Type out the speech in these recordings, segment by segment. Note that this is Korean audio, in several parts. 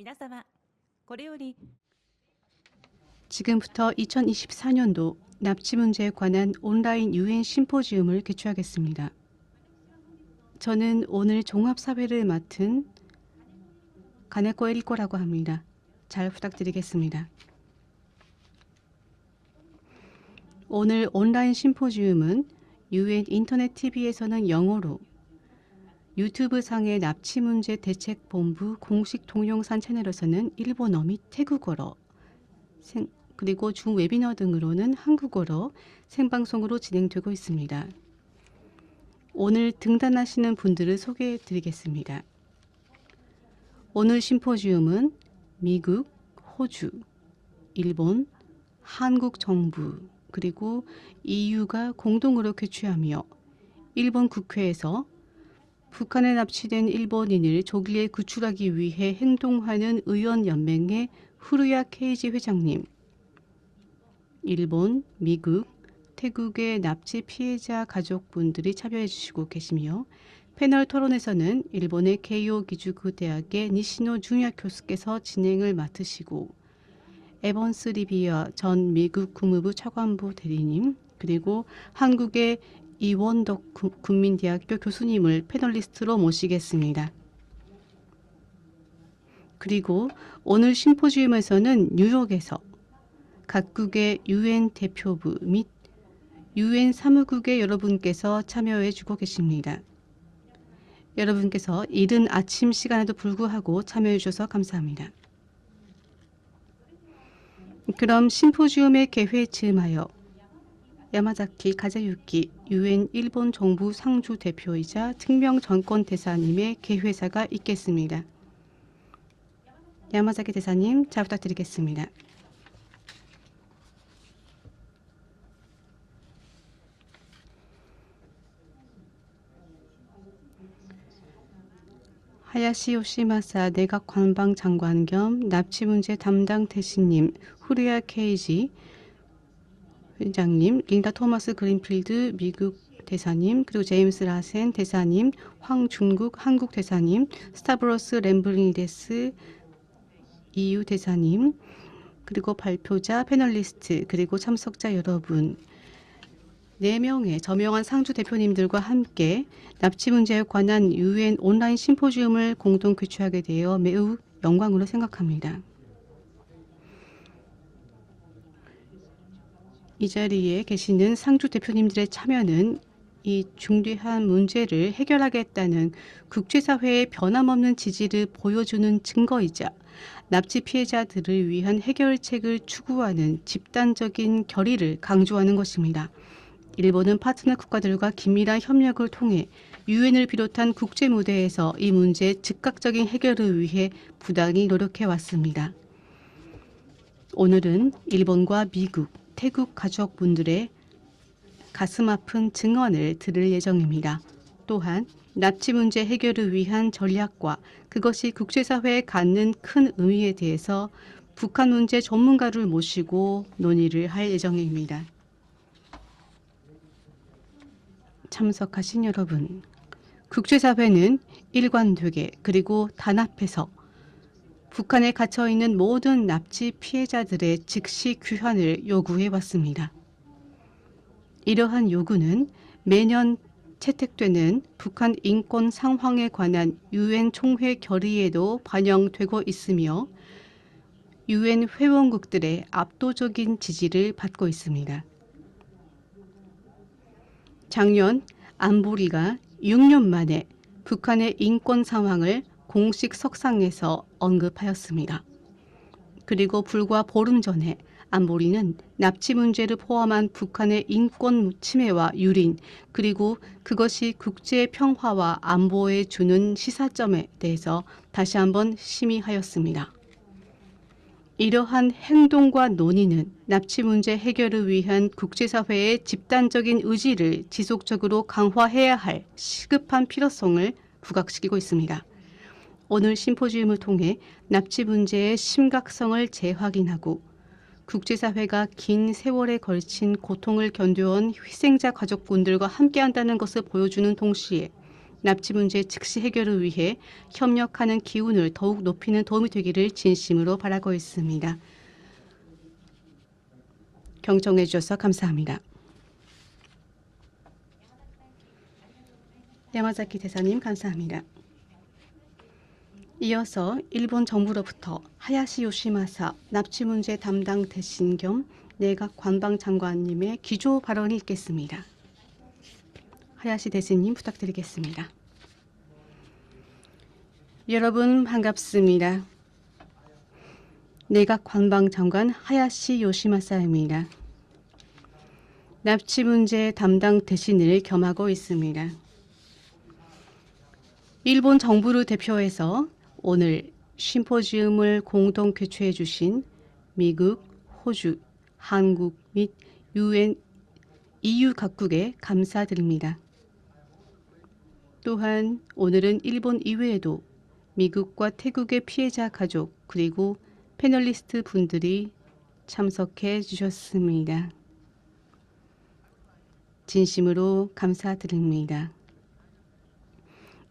皆様、これより 지금부터 2024년도 납치 문제에 관한 온라인 유엔 심포지움을 개최하겠습니다. 저는 오늘 종합사회를 맡은 가네코 에리코라고 합니다. 잘 부탁드리겠습니다. 오늘 온라인 심포지움은 유엔 인터넷 TV에서는 영어로, 유튜브 상의 납치 문제 대책 본부 공식 동영상 채널에서는 일본어 및 태국어로, 그리고 줌 웨비너 등으로는 한국어로 생방송으로 진행되고 있습니다. 오늘 등단하시는 분들을 소개해 드리겠습니다. 오늘 심포지움은 미국, 호주, 일본, 한국 정부 그리고 EU가 공동으로 개최하며 일본 국회에서 북한에 납치된 일본인을 조기에 구출하기 위해 행동하는 의원연맹의 후루야 케이지 회장님, 일본, 미국, 태국의 납치 피해자 가족분들이 참여해 주시고 계시며 패널 토론에서는 일본의 케이오 기주쿠 대학의 니시노 주니아 교수께서 진행을 맡으시고 에번스 리비아 전 미국 국무부 차관보 대리님 그리고 한국의 이원덕 국민대학교 교수님을 패널리스트로 모시겠습니다. 그리고 오늘 심포지움에서는 뉴욕에서 각국의 유엔 대표부 및 유엔 사무국의 여러분께서 참여해 주고 계십니다. 여러분께서 이른 아침 시간에도 불구하고 참여해 주셔서 감사합니다. 그럼 심포지움의 개회에 즈음하여 야마자키 가자유키 유엔 일본 정부 상주 대표이자 특명 정권 대사님의 개회사가 있겠습니다. 야마자키 대사님 잘 부탁드리겠습니다. 하야시 요시마사 내각 관방 장관 겸 납치 문제 담당 대신님 후리아 케이지 회장님, 린다 토마스 그린필드 미국 대사님, 그리고 제임스 라센 대사님, 황중국 한국 대사님, 스타브로스 램블리데스 EU 대사님, 그리고 발표자, 패널리스트, 그리고 참석자 여러분, 4명의 저명한 상주 대표님들과 함께 납치 문제에 관한 유엔 온라인 심포지움을 공동 개최하게 되어 매우 영광으로 생각합니다. 이 자리에 계시는 상주 대표님들의 참여는 이 중대한 문제를 해결하겠다는 국제사회의 변함없는 지지를 보여주는 증거이자 납치 피해자들을 위한 해결책을 추구하는 집단적인 결의를 강조하는 것입니다. 일본은 파트너 국가들과 긴밀한 협력을 통해 유엔을 비롯한 국제 무대에서 이 문제의 즉각적인 해결을 위해 부단히 노력해 왔습니다. 오늘은 일본과 미국, 태국 가족분들의 가슴 아픈 증언을 들을 예정입니다. 또한 납치 문제 해결을 위한 전략과 그것이 국제사회에 갖는 큰 의미에 대해서 북한 문제 전문가를 모시고 논의를 할 예정입니다. 참석하신 여러분, 국제사회는 일관되게 그리고 단합해서 북한에 갇혀있는 모든 납치 피해자들의 즉시 귀환을 요구해 왔습니다. 이러한 요구는 매년 채택되는 북한 인권 상황에 관한 유엔 총회 결의에도 반영되고 있으며 유엔 회원국들의 압도적인 지지를 받고 있습니다. 작년 안보리가 6년 만에 북한의 인권 상황을 공식 석상에서 언급하였습니다. 그리고 불과 보름 전에 안보리는 납치 문제를 포함한 북한의 인권 침해와 유린 그리고 그것이 국제 평화와 안보에 주는 시사점에 대해서 다시 한번 심의하였습니다. 이러한 행동과 논의는 납치 문제 해결을 위한 국제사회의 집단적인 의지를 지속적으로 강화해야 할 시급한 필요성을 부각시키고 있습니다. 오늘 심포지움을 통해 납치 문제의 심각성을 재확인하고 국제사회가 긴 세월에 걸친 고통을 견뎌온 희생자 가족분들과 함께한다는 것을 보여주는 동시에 납치 문제 즉시 해결을 위해 협력하는 기운을 더욱 높이는 도움이 되기를 진심으로 바라고 있습니다. 경청해 주셔서 감사합니다. 야마자키 대사님 감사합니다. 이어서 일본 정부로부터 하야시 요시마사 납치 문제 담당 대신 겸 내각 관방장관님의 기조 발언이 있겠습니다. 하야시 대신님 부탁드리겠습니다. 여러분 반갑습니다. 내각 관방장관 하야시 요시마사입니다. 납치 문제 담당 대신을 겸하고 있습니다. 일본 정부를 대표해서 오늘 심포지움을 공동 개최해 주신 미국, 호주, 한국 및 UN, EU 각국에 감사드립니다. 또한 오늘은 일본 이외에도 미국과 태국의 피해자 가족 그리고 패널리스트 분들이 참석해 주셨습니다. 진심으로 감사드립니다.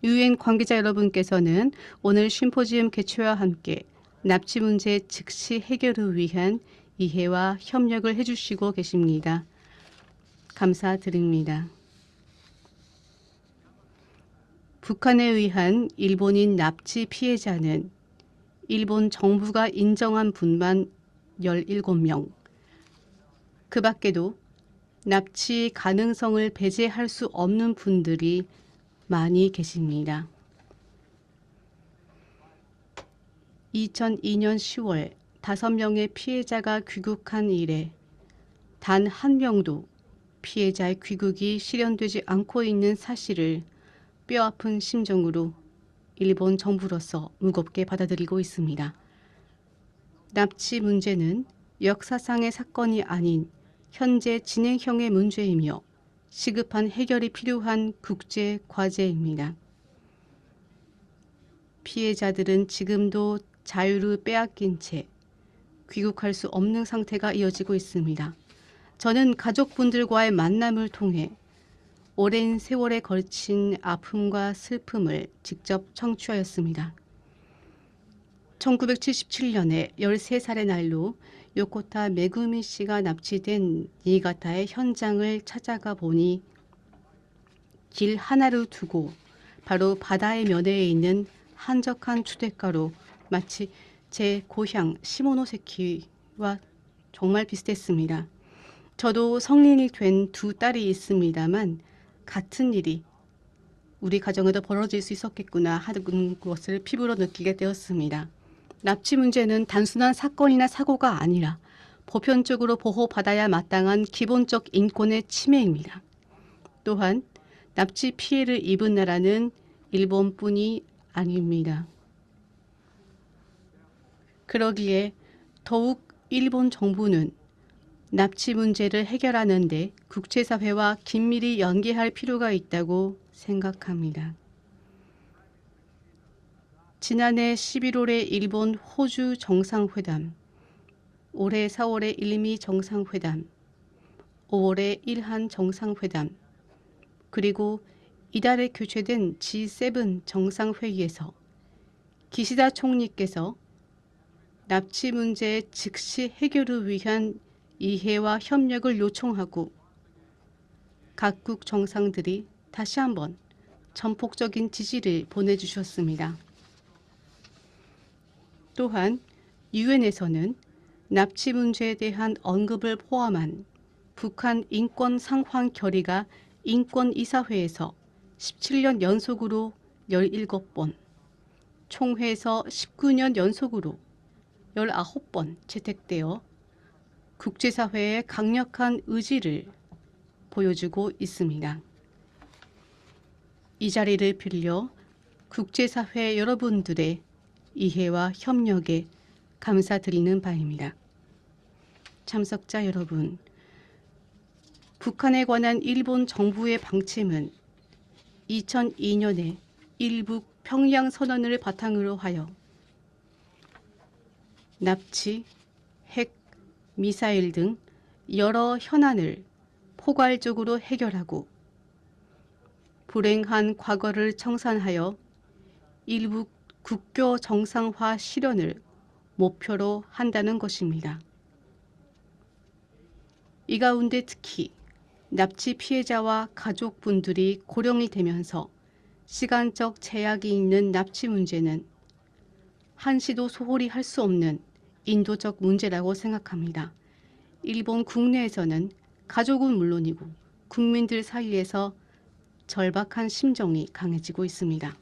UN 관계자 여러분께서는 오늘 심포지움 개최와 함께 납치 문제 즉시 해결을 위한 이해와 협력을 해주시고 계십니다. 감사드립니다. 북한에 의한 일본인 납치 피해자는 일본 정부가 인정한 분만 17명, 그 밖에도 납치 가능성을 배제할 수 없는 분들이 많이 계십니다. 2002년 10월 5명의 피해자가 귀국한 이래 단 한 명도 피해자의 귀국이 실현되지 않고 있는 사실을 뼈아픈 심정으로 일본 정부로서 무겁게 받아들이고 있습니다. 납치 문제는 역사상의 사건이 아닌 현재 진행형의 문제이며 시급한 해결이 필요한 국제 과제입니다. 피해자들은 지금도 자유를 빼앗긴 채 귀국할 수 없는 상태가 이어지고 있습니다. 저는 가족분들과의 만남을 통해 오랜 세월에 걸친 아픔과 슬픔을 직접 청취하였습니다. 1977년에 13살의 날로 요코타 메구미 씨가 납치된 니이가타의 현장을 찾아가 보니 길 하나를 두고 바로 바다의 면회에 있는 한적한 주택가로 마치 제 고향 시모노세키와 정말 비슷했습니다. 저도 성인이 된 두 딸이 있습니다만 같은 일이 우리 가정에도 벌어질 수 있었겠구나 하는 것을 피부로 느끼게 되었습니다. 납치 문제는 단순한 사건이나 사고가 아니라 보편적으로 보호받아야 마땅한 기본적 인권의 침해입니다. 또한 납치 피해를 입은 나라는 일본뿐이 아닙니다. 그러기에 더욱 일본 정부는 납치 문제를 해결하는 데 국제사회와 긴밀히 연계할 필요가 있다고 생각합니다. 지난해 11월에 일본 호주 정상회담, 올해 4월에 일미 정상회담, 5월에 일한 정상회담, 그리고 이달에 개최된 G7 정상회의에서 기시다 총리께서 납치 문제의 즉시 해결을 위한 이해와 협력을 요청하고 각국 정상들이 다시 한번 전폭적인 지지를 보내주셨습니다. 또한 유엔에서는 납치 문제에 대한 언급을 포함한 북한 인권 상황 결의가 인권이사회에서 17년 연속으로 17번, 총회에서 19년 연속으로 19번 채택되어 국제사회의 강력한 의지를 보여주고 있습니다. 이 자리를 빌려 국제사회 여러분들의 이해와 협력에 감사드리는 바입니다. 참석자 여러분, 북한에 관한 일본 정부의 방침은 2002년에 일북 평양 선언을 바탕으로 하여 납치, 핵, 미사일 등 여러 현안을 포괄적으로 해결하고 불행한 과거를 청산하여 일부 국교 정상화 실현을 목표로 한다는 것입니다. 이 가운데 특히 납치 피해자와 가족분들이 고령이 되면서 시간적 제약이 있는 납치 문제는 한시도 소홀히 할 수 없는 인도적 문제라고 생각합니다. 일본 국내에서는 가족은 물론이고 국민들 사이에서 절박한 심정이 강해지고 있습니다.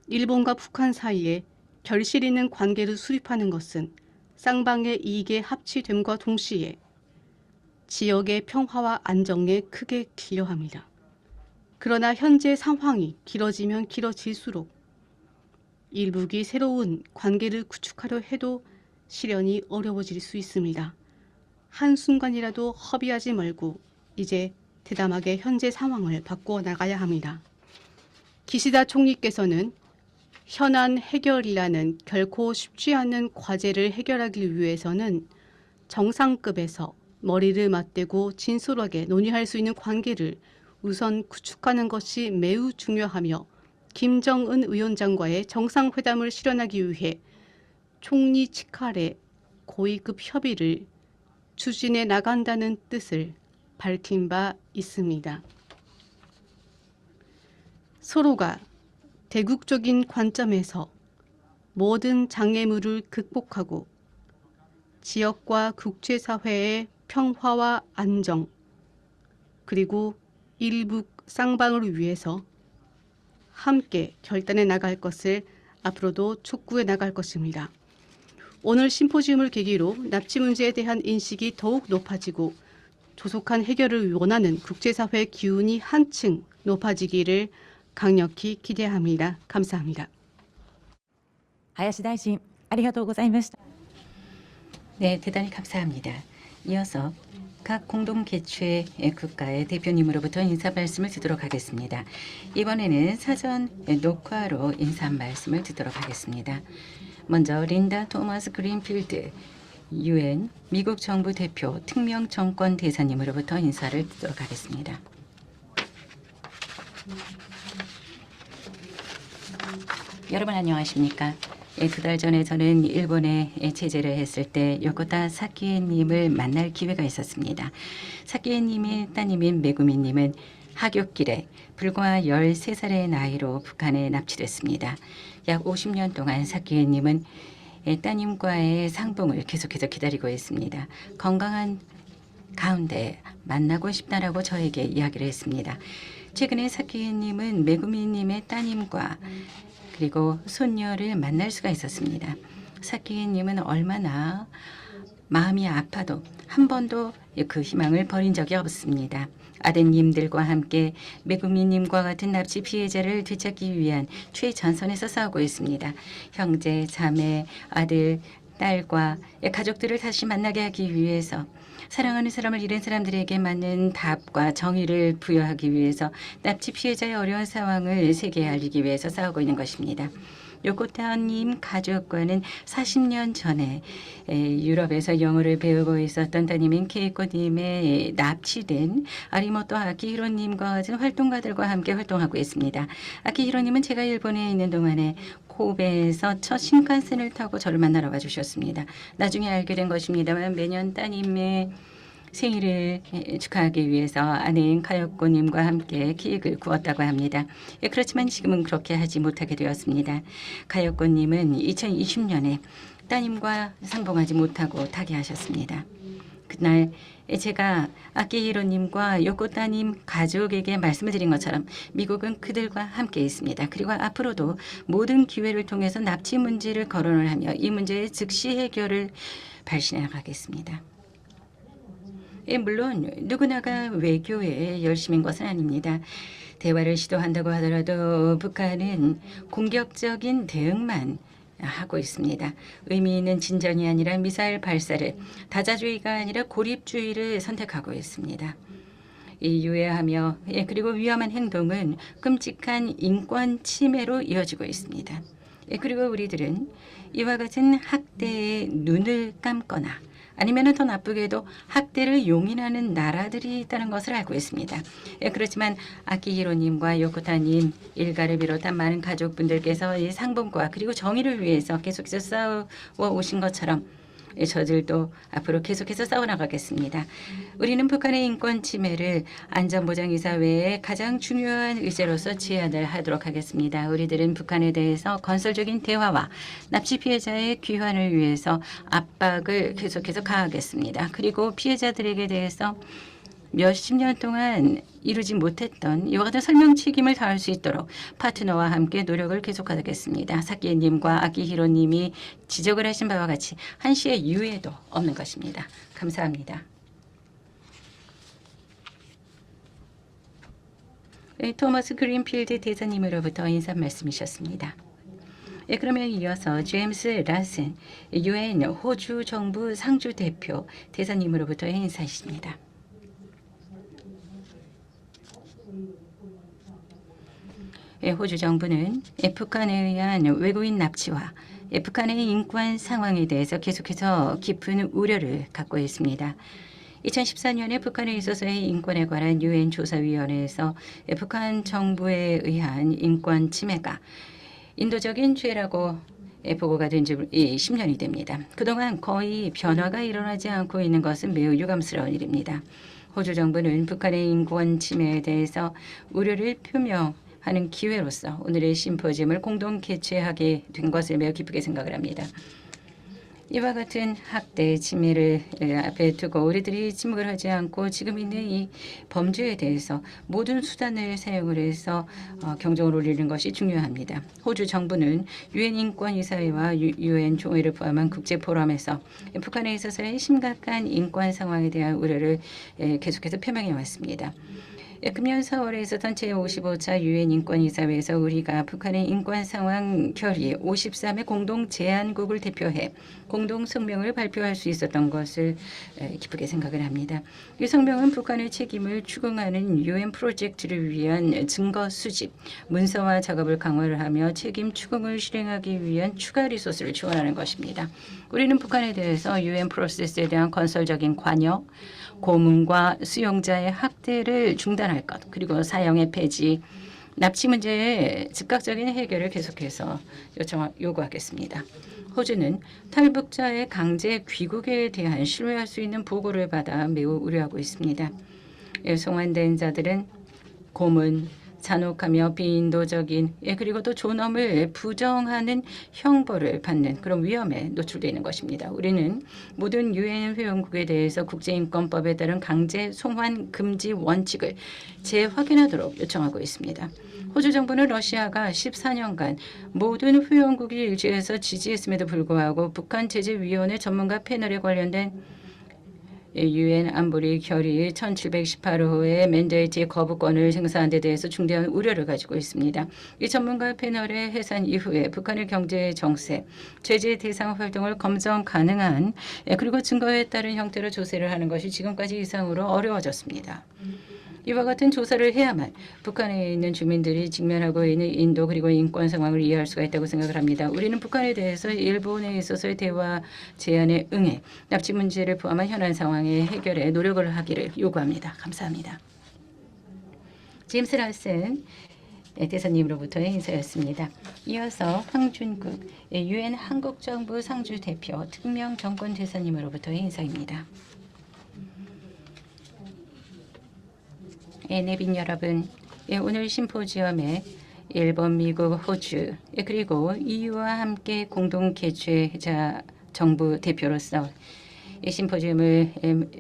일본과 북한 사이에 결실 있는 관계를 수립하는 것은 쌍방의 이익에 합치됨과 동시에 지역의 평화와 안정에 크게 기여합니다. 그러나 현재 상황이 길어지면 길어질수록 일북이 새로운 관계를 구축하려 해도 실현이 어려워질 수 있습니다. 한순간이라도 허비하지 말고 이제 대담하게 현재 상황을 바꿔 나가야 합니다. 기시다 총리께서는 현안 해결이라는 결코 쉽지 않은 과제를 해결하기 위해서는 정상급에서 머리를 맞대고 진솔하게 논의할 수 있는 관계를 우선 구축하는 것이 매우 중요하며 김정은 위원장과의 정상회담을 실현하기 위해 총리 직할의 고위급 협의를 추진해 나간다는 뜻을 밝힌 바 있습니다. 서로가 대국적인 관점에서 모든 장애물을 극복하고 지역과 국제사회의 평화와 안정 그리고 일북 쌍방을 위해서 함께 결단해 나갈 것을 앞으로도 촉구해 나갈 것입니다. 오늘 심포지움을 계기로 납치 문제에 대한 인식이 더욱 높아지고 조속한 해결을 원하는 국제사회의 기운이 한층 높아지기를 강력히 기대합니다. 감사합니다. 林大臣、ありがとうございました。 네, 대단히 감사합니다. 이어서 각 공동 개최 국가의 대표님으로부터 인사 말씀을 듣도록 하겠습니다. 이번에는 사전 녹화로 인사 말씀을 듣도록 하겠습니다. 먼저 린다 토마스 그린필드 UN 미국 정부 대표 특명 정권 대사님으로부터 인사를 듣도록 하겠습니다. 여러분 안녕하십니까? 2달 전에 저는 일본에 체제를 했을 때 요코타 사키에님을 만날 기회가 있었습니다. 사키에님의 따님인 메구미님은 하굣길에 불과 13살의 나이로 북한에 납치됐습니다. 약 50년 동안 사키에님은 따님과의 상봉을 계속해서 기다리고 있습니다. 건강한 가운데 만나고 싶다라고 저에게 이야기를 했습니다. 최근에 사키에님은 메구미님의 따님과 그리고 손녀를 만날 수가 있었습니다. 사키에님은 얼마나 마음이 아파도 한 번도 그 희망을 버린 적이 없습니다. 아드님들과 함께 메구미님과 같은 납치 피해자를 되찾기 위한 최전선에서 싸우고 있습니다. 형제, 자매, 아들, 딸과 가족들을 다시 만나게 하기 위해서 사랑하는 사람을 잃은 사람들에게 맞는 답과 정의를 부여하기 위해서 납치 피해자의 어려운 상황을 세계에 알리기 위해서 싸우고 있는 것입니다. 요코타님 가족과는 40년 전에 유럽에서 영어를 배우고 있었던 따님인 케이코님의 납치된 아리모토 아키히로님과 같은 활동가들과 함께 활동하고 있습니다. 아키히로님은 제가 일본에 있는 동안에 코베에서 첫 신칸센을 타고 저를 만나러 와주셨습니다. 나중에 알게 된 것입니다만 매년 따님의 생일을 축하하기 위해서 아내인 카요코님과 함께 케이크를 구웠다고 합니다. 그렇지만 지금은 그렇게 하지 못하게 되었습니다. 카요코님은 2020년에 따님과 상봉하지 못하고 타계하셨습니다. 그날 제가 아키히로님과 요코타님 가족에게 말씀을 드린 것처럼 미국은 그들과 함께 있습니다. 그리고 앞으로도 모든 기회를 통해서 납치 문제를 거론을 하며 이 문제의 즉시 해결을 발신해 나가겠습니다. 물론 누구나가 외교에 열심인 것은 아닙니다. 대화를 시도한다고 하더라도 북한은 공격적인 대응만 하고 있습니다. 의미 있는 진전이 아니라 미사일 발사를, 다자주의가 아니라 고립주의를 선택하고 있습니다. 이 유해하며 그리고 위험한 행동은 끔찍한 인권 침해로 이어지고 있습니다. 그리고 우리들은 이와 같은 학대에 눈을 감거나 아니면 더 나쁘게도 학대를 용인하는 나라들이 있다는 것을 알고 있습니다. 그렇지만 아키히로님과 요코타님 일가를 비롯한 많은 가족분들께서 이 상봉과 그리고 정의를 위해서 계속해서 싸워 오신 것처럼 저들도 앞으로 계속해서 싸워나가겠습니다. 우리는 북한의 인권 침해를 안전보장이사회의 가장 중요한 의제로서 제안을 하도록 하겠습니다. 우리들은 북한에 대해서 건설적인 대화와 납치 피해자의 귀환을 위해서 압박을 계속해서 가하겠습니다. 그리고 피해자들에게 대해서 몇십 년 동안 이루지 못했던 이와 같은 설명 책임을 다할 수 있도록 파트너와 함께 노력을 계속하겠습니다. 사키에님과 아키히로님이 지적을 하신 바와 같이 한시의 유예도 없는 것입니다. 감사합니다. 토머스 그린필드 대사님으로부터 인사 말씀이셨습니다. 그러면 이어서 제임스 라슨 UN 호주 정부 상주 대표 대사님으로부터의 인사이십니다. 호주 정부는 북한에 의한 외국인 납치와 북한의 인권 상황에 대해서 계속해서 깊은 우려를 갖고 있습니다. 2014년에 북한에 있어서의 인권에 관한 유엔 조사위원회에서 북한 정부에 의한 인권 침해가 인도적인 죄라고 보고가 된 지 10년이 됩니다. 그동안 거의 변화가 일어나지 않고 있는 것은 매우 유감스러운 일입니다. 호주 정부는 북한의 인권 침해에 대해서 우려를 표명하는 기회로서 오늘의 심포지엄을 공동 개최하게 된 것을 매우 기쁘게 생각을 합니다. 이와 같은 학대, 침해를 앞에 두고 우리들이 침묵을 하지 않고 지금 있는 이 범죄에 대해서 모든 수단을 사용을 해서 경종을 울리는 것이 중요합니다. 호주 정부는 유엔 인권이사회와 유엔 총회를 포함한 국제 포럼에서 북한에 있어서의 심각한 인권 상황에 대한 우려를 계속해서 표명해 왔습니다. 금년 4월에 있었던 제55차 유엔 인권이사회에서 우리가 북한의 인권 상황 결의 53의 공동 제안국을 대표해 공동 성명을 발표할 수 있었던 것을 기쁘게 생각을 합니다. 이 성명은 북한의 책임을 추궁하는 유엔 프로젝트를 위한 증거 수집, 문서화 작업을 강화를 하며 책임 추궁을 실행하기 위한 추가 리소스를 지원하는 것입니다. 우리는 북한에 대해서 유엔 프로세스에 대한 건설적인 관여, 고문과 수용자의 학대를 중단할 것, 그리고 사형의 폐지, 납치 문제의 즉각적인 해결을 계속해서 요구하겠습니다. 호주는 탈북자의 강제 귀국에 대한 신뢰할 수 있는 보고를 받아 매우 우려하고 있습니다. 송환된 자들은 고문, 잔혹하며 비인도적인 그리고 또 존엄을 부정하는 형벌을 받는 그런 위험에 노출되어 있는 것입니다. 우리는 모든 유엔 회원국에 대해서 국제인권법에 따른 강제 송환 금지 원칙을 재확인하도록 요청하고 있습니다. 호주 정부는 러시아가 14년간 모든 회원국이 일제에서 지지했음에도 불구하고 북한 제재위원회 전문가 패널에 관련된 유엔 안보리 결의 1718호의 맨데이트 거부권을 행사한 데 대해서 중대한 우려를 가지고 있습니다. 이 전문가 패널의 해산 이후에 북한의 경제 정세, 제재 대상 활동을 검증 가능한 그리고 증거에 따른 형태로 조사를 하는 것이 지금까지 이상으로 어려워졌습니다. 이와 같은 조사를 해야만 북한에 있는 주민들이 직면하고 있는 인도 그리고 인권 상황을 이해할 수가 있다고 생각을 합니다. 우리는 북한에 대해서 일본에 있어서의 대화 제안에 응해 납치 문제를 포함한 현안 상황의 해결에 노력을 하기를 요구합니다. 감사합니다. 제임스 라슨 대사님으로부터의 인사였습니다. 이어서 황준국 유엔 한국정부 상주 대표 특명 정권 대사님으로부터의 인사입니다. 내빈 여러분, 오늘 심포지엄에 일본, 미국, 호주 그리고 EU와 함께 공동 개최자 정부 대표로서 이 심포지엄을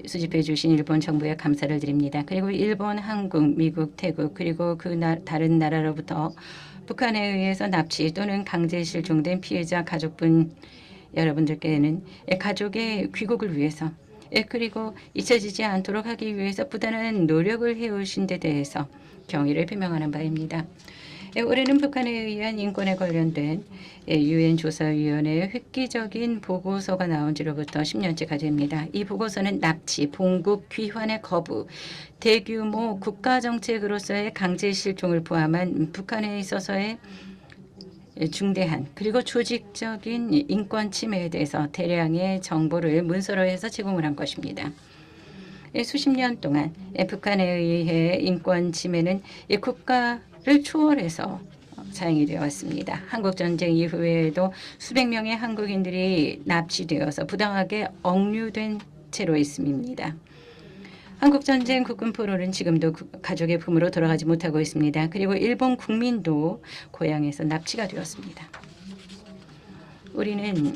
수집해 주신 일본 정부에 감사를 드립니다. 그리고 일본, 한국, 미국, 태국 그리고 다른 나라로부터 북한에 의해서 납치 또는 강제 실종된 피해자 가족분 여러분들께는 가족의 귀국을 위해서 그리고 잊혀지지 않도록 하기 위해서 부단한 노력을 해오신 데 대해서 경의를 표명하는 바입니다. 올해는 북한에 의한 인권에 관련된 유엔 조사위원회의 획기적인 보고서가 나온 지로부터 10년째가 됩니다. 이 보고서는 납치, 봉국, 귀환의 거부, 대규모 국가정책으로서의 강제 실종을 포함한 북한에 있어서의 중대한 그리고 조직적인 인권 침해에 대해서 대량의 정보를 문서로 해서 제공을 한 것입니다. 수십 년 동안 북한에 의해 인권 침해는 국가를 초월해서 사용이 되어 왔습니다. 한국전쟁 이후에도 수백 명의 한국인들이 납치되어서 부당하게 억류된 채로 있습니다. 한국전쟁 국군 포로는 지금도 가족의 품으로 돌아가지 못하고 있습니다. 그리고 일본 국민도 고향에서 납치가 되었습니다. 우리는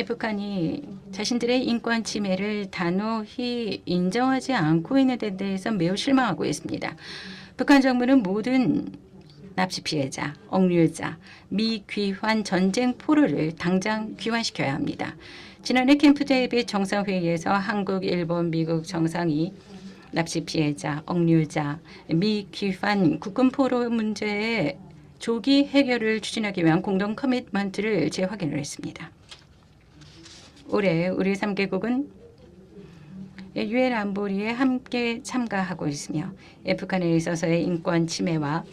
북한이 자신들의 인권 침해를 단호히 인정하지 않고 있는 데 대해서 매우 실망하고 있습니다. 북한 정부는 모든 납치 피해자, 억류자, 미귀환 전쟁 포로를 당장 귀환시켜야 합니다. 지난해 캠프 데이빗 정상회의에서 한국, 일본, 미국 정상이 납치 피해자, 억류자, 미귀환 국군 포로 문제의 조기 해결을 추진하기 위한 공동 커미트먼트를 재확인을 했습니다. 올해 우리 3개국은 유엔 안보리에 함께 참가하고 있으며 북한에 있어서의 인권 침해와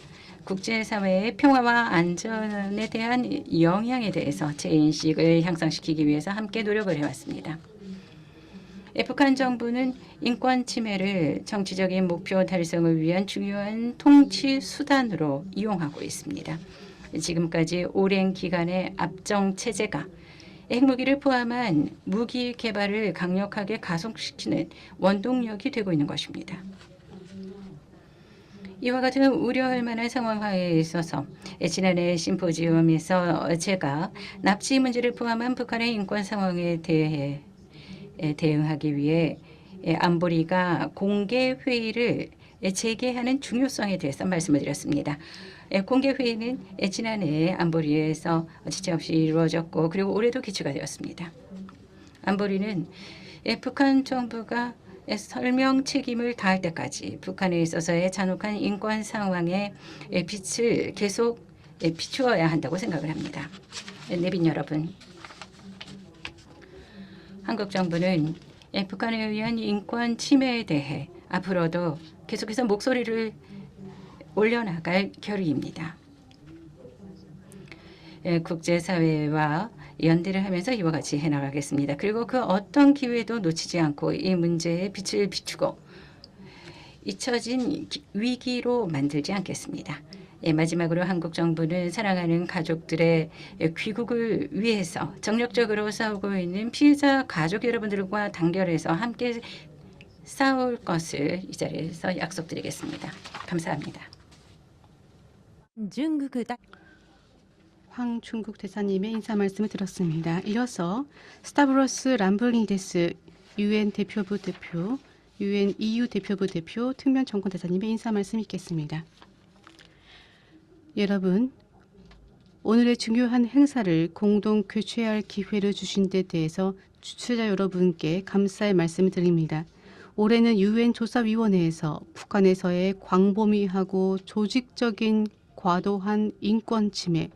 국제사회의 평화와 안전에 대한 영향에 대해서 재인식을 향상시키기 위해서 함께 노력을 해왔습니다. 북한 정부는 인권 침해를 정치적인 목표 달성을 위한 중요한 통치 수단으로 이용하고 있습니다. 지금까지 오랜 기간의 압정 체제가 핵무기를 포함한 무기 개발을 강력하게 가속시키는 원동력이 되고 있는 것입니다. 이와 같은 우려할 만한 상황화에 있어서 지난해 심포지엄에서 제가 납치 문제를 포함한 북한의 인권 상황에 대해 대응하기 위해 안보리가 공개 회의를 재개하는 중요성에 대해서 말씀을 드렸습니다. 공개 회의는 지난해 안보리에서 지체 없이 이루어졌고 그리고 올해도 개최가 되었습니다. 안보리는 북한 정부가 설명 책임을 다할 때까지 북한에 있어서의 잔혹한 인권 상황에 빛을 계속 비추어야 한다고 생각을 합니다. 내빈 여러분, 한국 정부는 북한에 의한 인권 침해에 대해 앞으로도 계속해서 목소리를 올려나갈 결의입니다. 국제사회와 연대를 하면서 이와 같이 해나가겠습니다. 그리고 그 어떤 기회도 놓치지 않고 이 문제에 빛을 비추고 잊혀진 위기로 만들지 않겠습니다. 마지막으로 한국 정부는 사랑하는 가족들의 귀국을 위해서 정력적으로 싸우고 있는 피해자 가족 여러분들과 단결해서 함께 싸울 것을 이 자리에서 약속드리겠습니다. 감사합니다. 중국 황중국 대사님의 인사 말씀을 들었습니다. 이어서 스타브로스 람블리데스 유엔 대표부 대표, 유엔 EU 대표부 대표, 특면 정권 대사님의 인사 말씀 있겠습니다. 여러분, 오늘의 중요한 행사를 공동 개최할 기회를 주신 데 대해서 주최자 여러분께 감사의 말씀을 드립니다. 올해는 유엔 조사위원회에서 북한에서의 광범위하고 조직적인 과도한 인권 침해,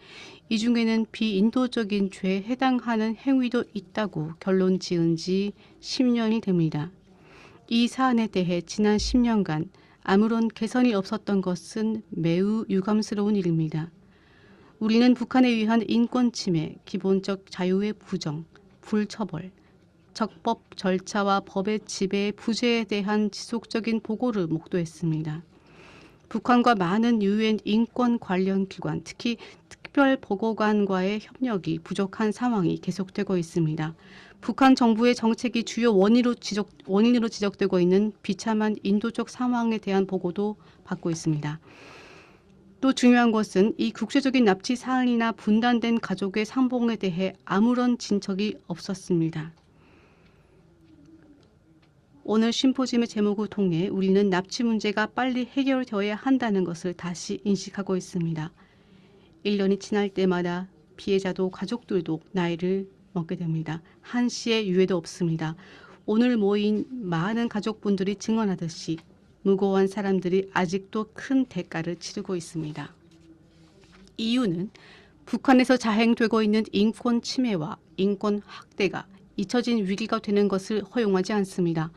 이 중에는 비인도적인 죄에 해당하는 행위도 있다고 결론 지은 지 10년이 됩니다. 이 사안에 대해 지난 10년간 아무런 개선이 없었던 것은 매우 유감스러운 일입니다. 우리는 북한에 의한 인권 침해, 기본적 자유의 부정, 불처벌, 적법 절차와 법의 지배의 부재에 대한 지속적인 보고를 목도했습니다. 북한과 많은 유엔 인권 관련 기관, 특히 특별보고관과의 협력이 부족한 상황이 계속되고 있습니다. 북한 정부의 정책이 주요 원인으로 지적되고 있는 비참한 인도적 상황에 대한 보고도 받고 있습니다. 또 중요한 것은 이 국제적인 납치 사안이나 분단된 가족의 상봉에 대해 아무런 진척이 없었습니다. 오늘 심포지엄의 제목을 통해 우리는 납치 문제가 빨리 해결되어야 한다는 것을 다시 인식하고 있습니다. 1년이 지날 때마다 피해자도 가족들도 나이를 먹게 됩니다. 한시의 유예도 없습니다. 오늘 모인 많은 가족분들이 증언하듯이 무고한 사람들이 아직도 큰 대가를 치르고 있습니다. 이유는 북한에서 자행되고 있는 인권 침해와 인권 학대가 잊혀진 위기가 되는 것을 허용하지 않습니다.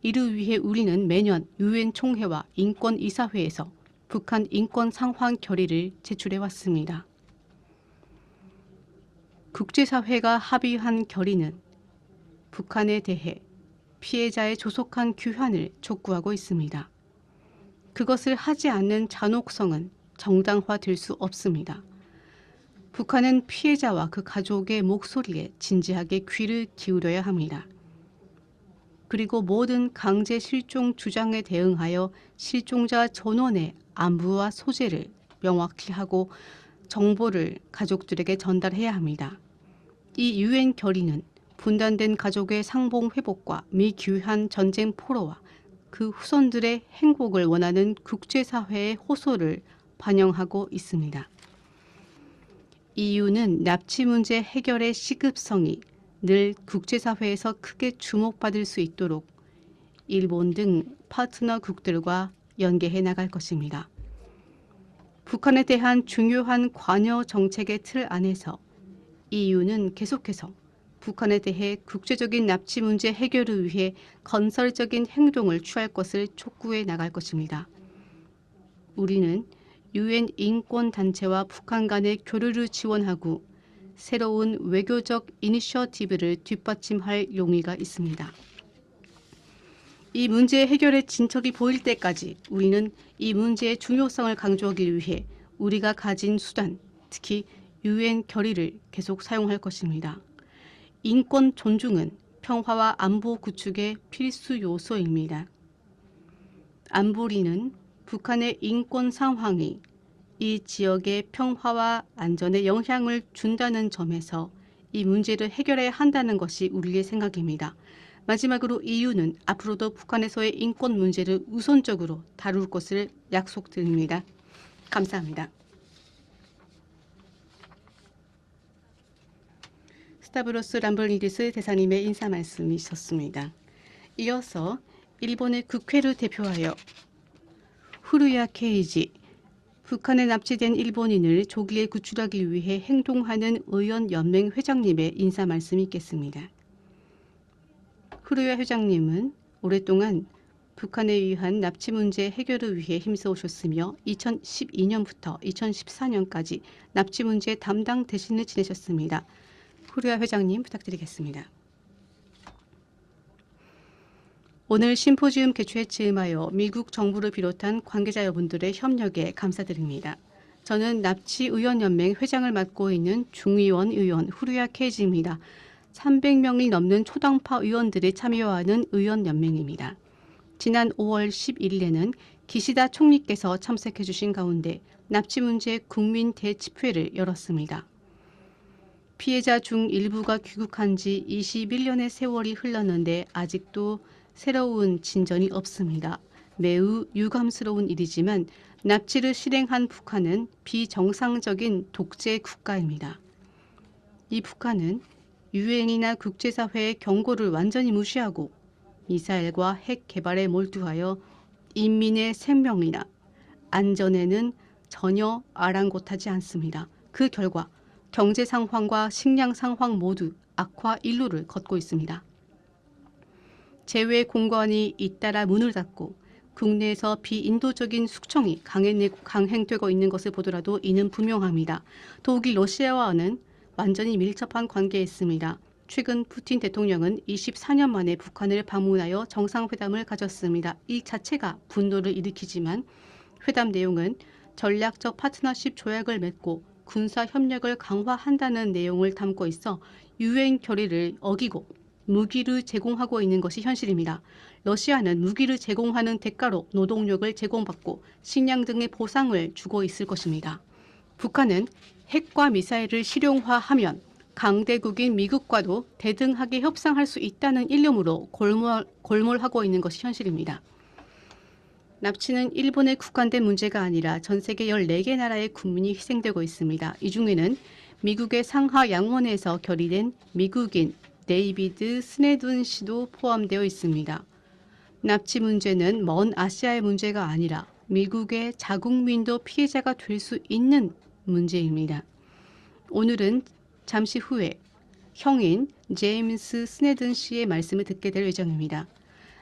이를 위해 우리는 매년 유엔 총회와 인권이사회에서 북한 인권 상황 결의를 제출해 왔습니다. 국제사회가 합의한 결의는 북한에 대해 피해자의 조속한 귀환을 촉구하고 있습니다. 그것을 하지 않는 잔혹성은 정당화될 수 없습니다. 북한은 피해자와 그 가족의 목소리에 진지하게 귀를 기울여야 합니다. 그리고 모든 강제 실종 주장에 대응하여 실종자 전원의 안부와 소재를 명확히 하고 정보를 가족들에게 전달해야 합니다. 이 유엔 결의는 분단된 가족의 상봉 회복과 미귀환 전쟁 포로와 그 후손들의 행복을 원하는 국제사회의 호소를 반영하고 있습니다. EU는 납치 문제 해결의 시급성이 늘 국제사회에서 크게 주목받을 수 있도록 일본 등 파트너국들과 연계해 나갈 것입니다. 북한에 대한 중요한 관여 정책의 틀 안에서 EU는 계속해서 북한에 대해 국제적인 납치 문제 해결을 위해 건설적인 행동을 취할 것을 촉구해 나갈 것입니다. 우리는 유엔 인권단체와 북한 간의 교류를 지원하고 새로운 외교적 이니셔티브를 뒷받침할 용의가 있습니다. 이 문제 해결의 진척이 보일 때까지 우리는 이 문제의 중요성을 강조하기 위해 우리가 가진 수단, 특히 유엔 결의를 계속 사용할 것입니다. 인권 존중은 평화와 안보 구축의 필수 요소입니다. 안보리는 북한의 인권 상황이 이 지역의 평화와 안전에 영향을 준다는 점에서 이 문제를 해결해야 한다는 것이 우리의 생각입니다. 마지막으로 EU는 앞으로도 북한에서의 인권 문제를 우선적으로 다룰 것을 약속드립니다. 감사합니다. 스타브로스 람브리니디스 대사님의 인사 말씀이 있었습니다. 이어서 일본의 국회를 대표하여 후루야 케이지, 북한에 납치된 일본인을 조기에 구출하기 위해 행동하는 의원연맹 회장님의 인사 말씀이 있겠습니다. 후루야 회장님은 오랫동안 북한에 의한 납치 문제 해결을 위해 힘써오셨으며 2012년부터 2014년까지 납치 문제 담당 대신을 지내셨습니다. 후루야 회장님 부탁드리겠습니다. 오늘 심포지움 개최에 즈음하여 미국 정부를 비롯한 관계자 여러분들의 협력에 감사드립니다. 저는 납치의원연맹 회장을 맡고 있는 중의원 의원 후루야 케이지입니다. 300명이 넘는 초당파 의원들이 참여하는 의원연맹입니다. 지난 5월 11일에는 기시다 총리께서 참석해 주신 가운데 납치 문제 국민 대집회를 열었습니다. 피해자 중 일부가 귀국한 지 21년의 세월이 흘렀는데 아직도 새로운 진전이 없습니다. 매우 유감스러운 일이지만 납치를 실행한 북한은 비정상적인 독재 국가입니다. 이 북한은 유엔이나 국제사회의 경고를 완전히 무시하고 미사일과 핵 개발에 몰두하여 인민의 생명이나 안전에는 전혀 아랑곳하지 않습니다. 그 결과 경제 상황과 식량 상황 모두 악화 일로를 걷고 있습니다. 재외 공관이 잇따라 문을 닫고 국내에서 비인도적인 숙청이 강행되고 있는 것을 보더라도 이는 분명합니다. 독일 러시아와는 완전히 밀접한 관계에 있습니다. 최근 푸틴 대통령은 24년 만에 북한을 방문하여 정상회담을 가졌습니다. 이 자체가 분노를 일으키지만 회담 내용은 전략적 파트너십 조약을 맺고 군사 협력을 강화한다는 내용을 담고 있어 유엔 결의를 어기고 무기를 제공하고 있는 것이 현실입니다. 러시아는 무기를 제공하는 대가로 노동력을 제공받고 식량 등의 보상을 주고 있을 것입니다. 북한은 핵과 미사일을 실용화하면 강대국인 미국과도 대등하게 협상할 수 있다는 일념으로 골몰하고 있는 것이 현실입니다. 납치는 일본에 국한된 문제가 아니라 전 세계 14개 나라의 국민이 희생되고 있습니다. 이 중에는 미국의 상하 양원에서 결의된 미국인 데이비드 스네든 씨도 포함되어 있습니다. 납치 문제는 먼 아시아의 문제가 아니라 미국의 자국민도 피해자가 될 수 있는 문제입니다. 오늘은 잠시 후에 형인 제임스 스네든 씨의 말씀을 듣게 될 예정입니다.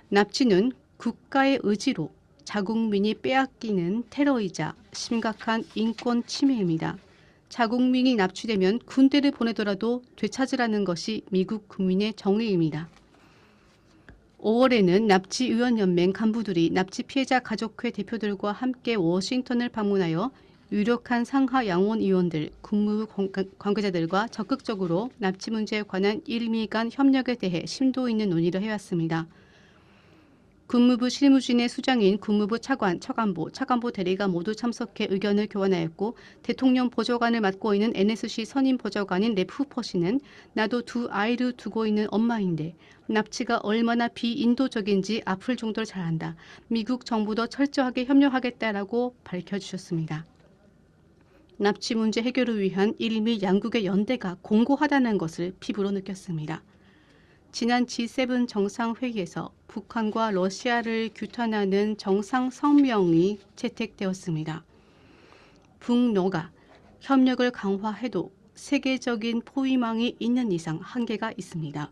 납치는 국가의 의지로 자국민이 빼앗기는 테러이자 심각한 인권 침해입니다. 자국민이 납치되면 군대를 보내더라도 되찾으라는 것이 미국 국민의 정의입니다. 5월에는 납치의원연맹 간부들이 납치 피해자 가족회 대표들과 함께 워싱턴을 방문하여 유력한 상하 양원 의원들, 국무부 관계자들과 적극적으로 납치 문제에 관한 일미 간 협력에 대해 심도 있는 논의를 해왔습니다. 국무부 실무진의 수장인 국무부 차관, 차관보 대리가 모두 참석해 의견을 교환하였고 대통령 보좌관을 맡고 있는 NSC 선임 보좌관인 랩 후퍼 씨는 나도 두 아이를 두고 있는 엄마인데 납치가 얼마나 비인도적인지 아플 정도로 잘 안다. 미국 정부도 철저하게 협력하겠다라고 밝혀주셨습니다. 납치 문제 해결을 위한 일미 양국의 연대가 공고하다는 것을 피부로 느꼈습니다. 지난 G7 정상회의에서 북한과 러시아를 규탄하는 정상 성명이 채택되었습니다. 북러가 협력을 강화해도 세계적인 포위망이 있는 이상 한계가 있습니다.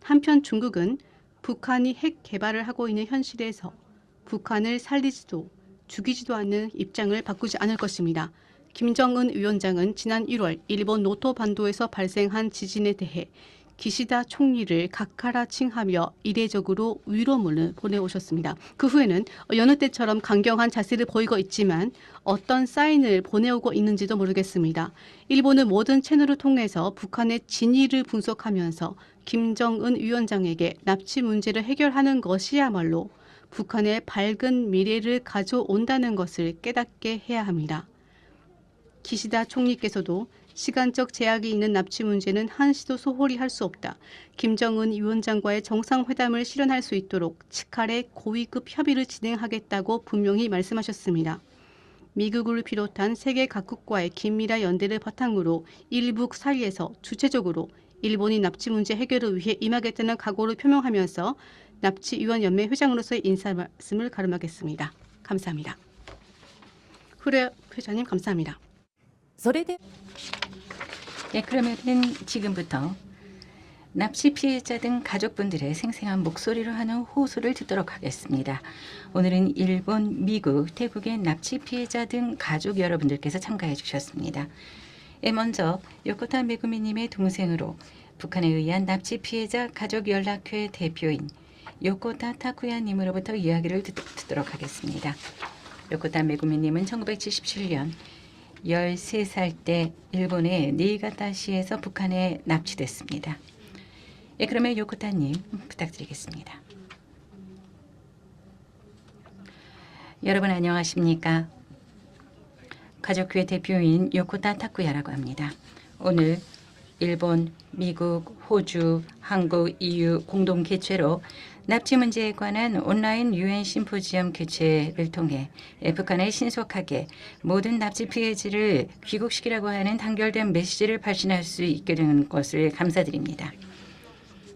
한편 중국은 북한이 핵 개발을 하고 있는 현실에서 북한을 살리지도 죽이지도 않는 입장을 바꾸지 않을 것입니다. 김정은 위원장은 지난 1월 일본 노토 반도에서 발생한 지진에 대해 기시다 총리를 각하라 칭하며 이례적으로 위로문을 보내오셨습니다. 그 후에는 여느 때처럼 강경한 자세를 보이고 있지만 어떤 사인을 보내오고 있는지도 모르겠습니다. 일본은 모든 채널을 통해서 북한의 진위를 분석하면서 김정은 위원장에게 납치 문제를 해결하는 것이야말로 북한의 밝은 미래를 가져온다는 것을 깨닫게 해야 합니다. 기시다 총리께서도 시간적 제약이 있는 납치 문제는 한시도 소홀히 할 수 없다. 김정은 위원장과의 정상회담을 실현할 수 있도록 치칼의 고위급 협의를 진행하겠다고 분명히 말씀하셨습니다. 미국을 비롯한 세계 각국과의 긴밀한 연대를 바탕으로 일북 사이에서 주체적으로 일본이 납치 문제 해결을 위해 임하겠다는 각오를 표명하면서 납치위원연맹 회장으로서의 인사 말씀을 가름하겠습니다. 감사합니다. 후레 회장님 감사합니다. それで 네, 그러면은 지금부터 납치 피해자 등 가족분들의 생생한 목소리로 하는 호소를 듣도록 하겠습니다. 오늘은 일본, 미국, 태국의 납치 피해자 등 가족 여러분들께서 참가해 주셨습니다. 먼저 요코타 메구미님의 동생으로 북한에 의한 납치 피해자 가족연락회 대표인 요코타 타쿠야님으로부터 이야기를 듣도록 하겠습니다. 요코타 메구미님은 1977년 13살 때 일본의 니이가타시에서 북한에 납치됐습니다. 그러면 요코타님 부탁드리겠습니다. 여러분 안녕하십니까? 가족회 대표인 요코타 타쿠야라고 합니다. 오늘 일본, 미국, 호주, 한국, EU 공동 개최로 납치 문제에 관한 온라인 UN 심포지엄 개최를 통해 북한에 신속하게 모든 납치 피해자를 귀국시키라고 하는 단결된 메시지를 발신할 수 있게 된 것을 감사드립니다.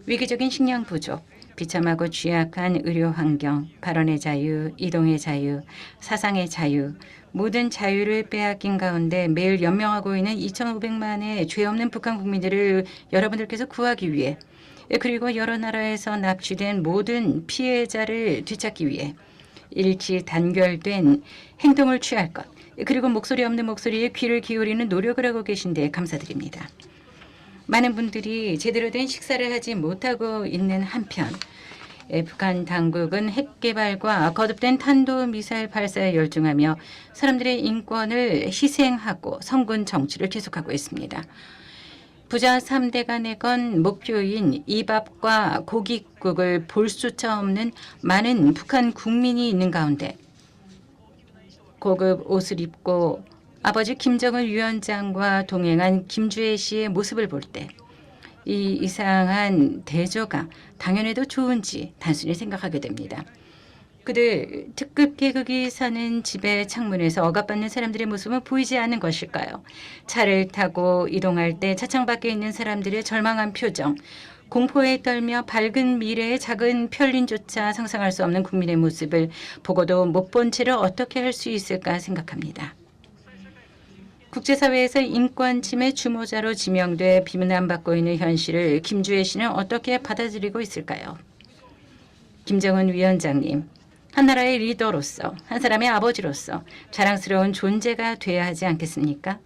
위기적인 식량 부족, 비참하고 취약한 의료 환경, 발언의 자유, 이동의 자유, 사상의 자유, 모든 자유를 빼앗긴 가운데 매일 연명하고 있는 2,500만의 죄 없는 북한 국민들을 여러분들께서 구하기 위해 그리고 여러 나라에서 납치된 모든 피해자를 되찾기 위해 일치 단결된 행동을 취할 것, 그리고 목소리 없는 목소리에 귀를 기울이는 노력을 하고 계신데 감사드립니다. 많은 분들이 제대로 된 식사를 하지 못하고 있는 한편 북한 당국은 핵 개발과 거듭된 탄도미사일 발사에 열중하며 사람들의 인권을 희생하고 성군 정치를 계속하고 있습니다. 부자 3대가 내건 목표인 이 밥과 고깃국을 볼 수차 없는 많은 북한 국민이 있는 가운데 고급 옷을 입고 아버지 김정은 위원장과 동행한 김주애 씨의 모습을 볼 때 이 이상한 대조가 당연해도 좋은지 단순히 생각하게 됩니다. 그들 특급 계급이 사는 집의 창문에서 억압받는 사람들의 모습은 보이지 않는 것일까요? 차를 타고 이동할 때 차창 밖에 있는 사람들의 절망한 표정, 공포에 떨며 밝은 미래의 작은 편린조차 상상할 수 없는 국민의 모습을 보고도 못 본 채로 어떻게 할 수 있을까 생각합니다. 국제사회에서 인권 침해 주모자로 지명돼 비난받고 있는 현실을 김주애 씨는 어떻게 받아들이고 있을까요? 김정은 위원장님, 한 나라의 리더로서, 한 사람의 아버지로서 자랑스러운 존재가 돼야 하지 않겠습니까?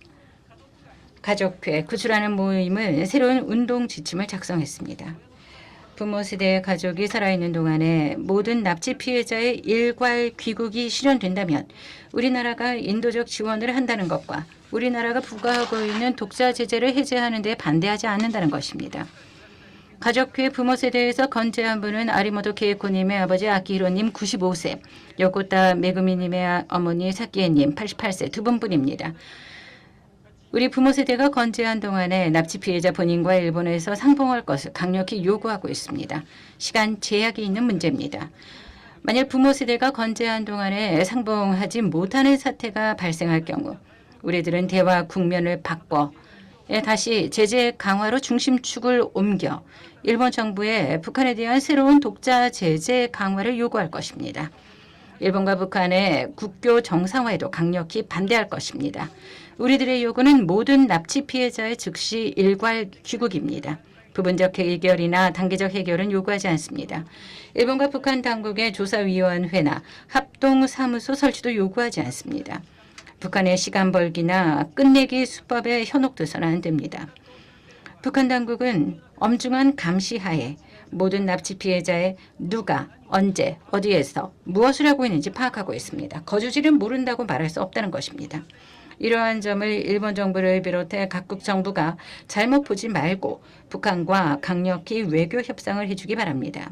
가족회 구출하는 모임은 새로운 운동 지침을 작성했습니다. 부모 세대의 가족이 살아있는 동안에 모든 납치 피해자의 일괄 귀국이 실현된다면 우리나라가 인도적 지원을 한다는 것과 우리나라가 부과하고 있는 독자 제재를 해제하는 데 반대하지 않는다는 것입니다. 가족회 부모 세대에서 건재한 분은 아리모토 케이코님의 아버지 아키히로님 95세, 요코타 메구미님의 어머니 사키에님 88세 두 분뿐입니다. 우리 부모 세대가 건재한 동안에 납치 피해자 본인과 일본에서 상봉할 것을 강력히 요구하고 있습니다. 시간 제약이 있는 문제입니다. 만일 부모 세대가 건재한 동안에 상봉하지 못하는 사태가 발생할 경우 우리들은 대화 국면을 바꿔 다시 제재 강화로 중심축을 옮겨 일본 정부에 북한에 대한 새로운 독자 제재 강화를 요구할 것입니다. 일본과 북한의 국교 정상화에도 강력히 반대할 것입니다. 우리들의 요구는 모든 납치 피해자의 즉시 일괄 귀국입니다. 부분적 해결이나 단계적 해결은 요구하지 않습니다. 일본과 북한 당국의 조사위원회나 합동사무소 설치도 요구하지 않습니다. 북한의 시간 벌기나 끝내기 수법에 현혹돼서는 안 됩니다. 북한 당국은 엄중한 감시하에 모든 납치 피해자의 누가, 언제, 어디에서 무엇을 하고 있는지 파악하고 있습니다. 거주지를 모른다고 말할 수 없다는 것입니다. 이러한 점을 일본 정부를 비롯해 각국 정부가 잘못 보지 말고 북한과 강력히 외교 협상을 해주기 바랍니다.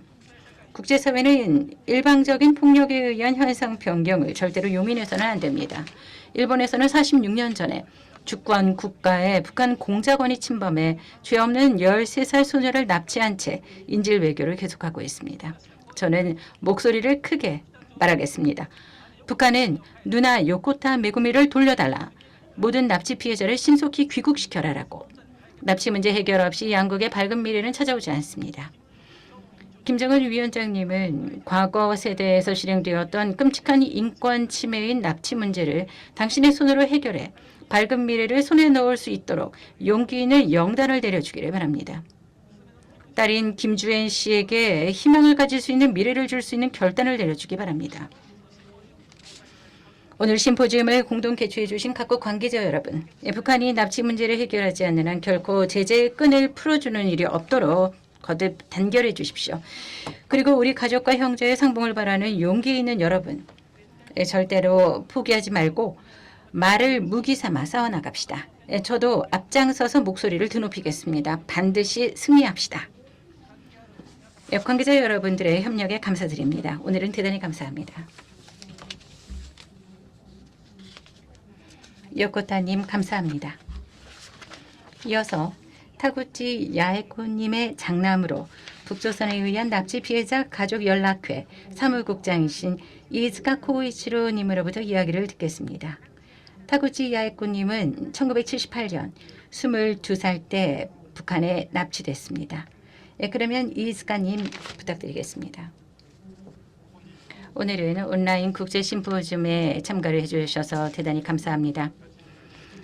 국제사회는 일방적인 폭력에 의한 현상 변경을 절대로 용인해서는 안 됩니다. 일본에서는 46년 전에 주권 국가의 북한 공작원이 침범해 죄 없는 13살 소녀를 납치한 채 인질 외교를 계속하고 있습니다. 저는 목소리를 크게 말하겠습니다. 북한은 누나 요코타 메구미를 돌려달라. 모든 납치 피해자를 신속히 귀국시켜라라고. 납치 문제 해결 없이 양국의 밝은 미래는 찾아오지 않습니다. 김정은 위원장님은 과거 세대에서 실행되었던 끔찍한 인권 침해인 납치 문제를 당신의 손으로 해결해 밝은 미래를 손에 넣을 수 있도록 용기 있는 영단을 내려주기를 바랍니다. 딸인 김주엔 씨에게 희망을 가질 수 있는 미래를 줄 수 있는 결단을 내려주기 바랍니다. 오늘 심포지움을 공동 개최해 주신 각국 관계자 여러분, 북한이 납치 문제를 해결하지 않는 한 결코 제재의 끈을 풀어주는 일이 없도록 거듭 단결해 주십시오. 그리고 우리 가족과 형제의 상봉을 바라는 용기 있는 여러분, 절대로 포기하지 말고 말을 무기 삼아 싸워나갑시다. 저도 앞장서서 목소리를 드높이겠습니다. 반드시 승리합시다. 관계자 여러분들의 협력에 감사드립니다. 오늘은 대단히 감사합니다. 요코타님 감사합니다. 이어서 타구치 야에코님의 장남으로 북조선에 의한 납치 피해자 가족연락회 사무국장이신 이즈카 코이치로님으로부터 이야기를 듣겠습니다. 타구치 야에코님은 1978년 22살 때 북한에 납치됐습니다. 그러면 이즈카님 부탁드리겠습니다. 오늘은 온라인 국제 심포지움에 참가를 해주셔서 대단히 감사합니다.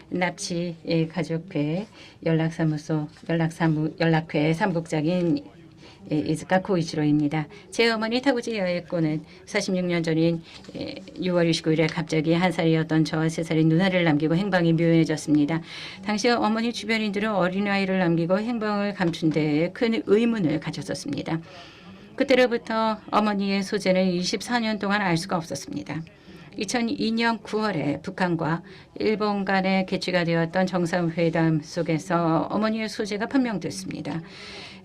납치 가족회 연락회 사무국장인 이즈카 코이치로입니다. 제 어머니 타구치 야에코는 46년 전인 6월 29일에 갑자기 한 살이었던 저와 3살인 누나를 남기고 행방이 묘해졌습니다. 당시 어머니 주변인들은 어린아이를 남기고 행방을 감춘 데에 큰 의문을 가졌었습니다. 그때로부터 어머니의 소재는 24년 동안 알 수가 없었습니다. 2002년 9월에 북한과 일본 간에 개최가 되었던 정상회담 속에서 어머니의 소재가 판명됐습니다.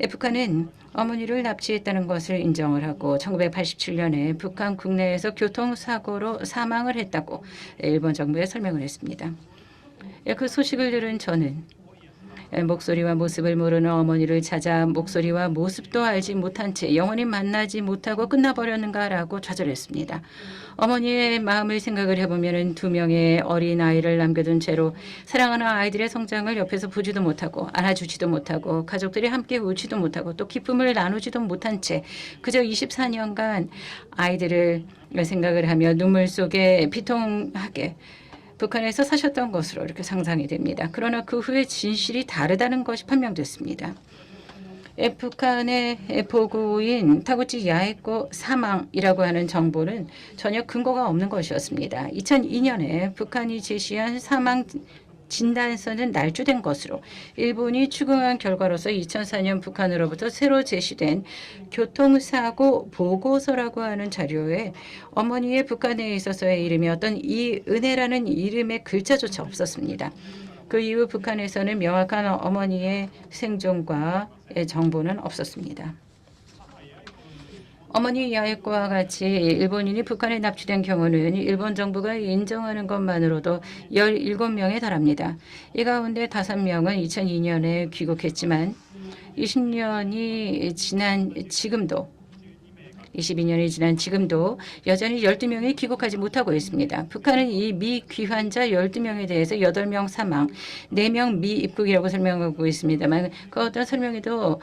북한은 어머니를 납치했다는 것을 인정을 하고 1987년에 북한 국내에서 교통사고로 사망을 했다고 일본 정부에 설명을 했습니다. 그 소식을 들은 저는 목소리와 모습을 모르는 어머니를 찾아 목소리와 모습도 알지 못한 채 영원히 만나지 못하고 끝나버렸는가라고 좌절했습니다. 어머니의 마음을 생각을 해보면 2명의 어린 아이를 남겨둔 채로 사랑하는 아이들의 성장을 옆에서 보지도 못하고 안아주지도 못하고 가족들이 함께 울지도 못하고 또 기쁨을 나누지도 못한 채 그저 24년간 아이들을 생각을 하며 눈물 속에 비통하게 북한에서 사셨던 것으로 이렇게 상상이 됩니다. 그러나 그 후에 진실이 다르다는 것이 판명됐습니다. 북한의 보고인 타구치 야에코 사망이라고 하는 정보는 전혀 근거가 없는 것이었습니다. 2002년에 북한이 제시한 사망 진단서는 날조된 것으로 일본이 추궁한 결과로서 2004년 북한으로부터 새로 제시된 교통사고 보고서라고 하는 자료에 어머니의 북한에 있어서의 이름이 어떤 이은혜라는 이름의 글자조차 없었습니다. 그 이후 북한에서는 명확한 어머니의 생존과의 정보는 없었습니다. 어머니 야에코와 같이 일본인이 북한에 납치된 경우는 일본 정부가 인정하는 것만으로도 17명에 달합니다. 이 가운데 5명은 2002년에 귀국했지만 22년이 지난 지금도 여전히 12명이 귀국하지 못하고 있습니다. 북한은 이 미귀환자 12명에 대해서 8명 사망, 4명 미입국이라고 설명하고 있습니다만 그 어떤 설명에도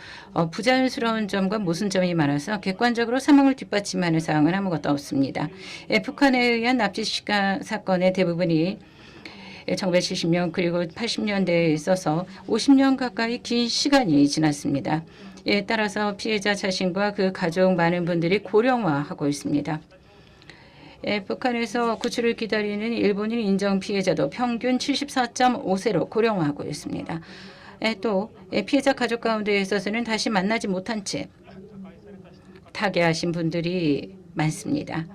부자연스러운 점과 모순점이 많아서 객관적으로 사망을 뒷받침하는 사항은 아무것도 없습니다. 북한에 의한 납치 사건의 대부분이 1970년 그리고 80년대에 있어서 50년 가까이 긴 시간이 지났습니다. 이에 따라서 피해자 자신과 그 가족 많은 분들이 고령화하고 있습니다. 북한에서 구출을 기다리는 일본인 인정 피해자도 평균 74.5세로 고령화하고 있습니다. 또 피해자 가족 가운데 있어서는 다시 만나지 못한 채 타계하신 분들이 많습니다.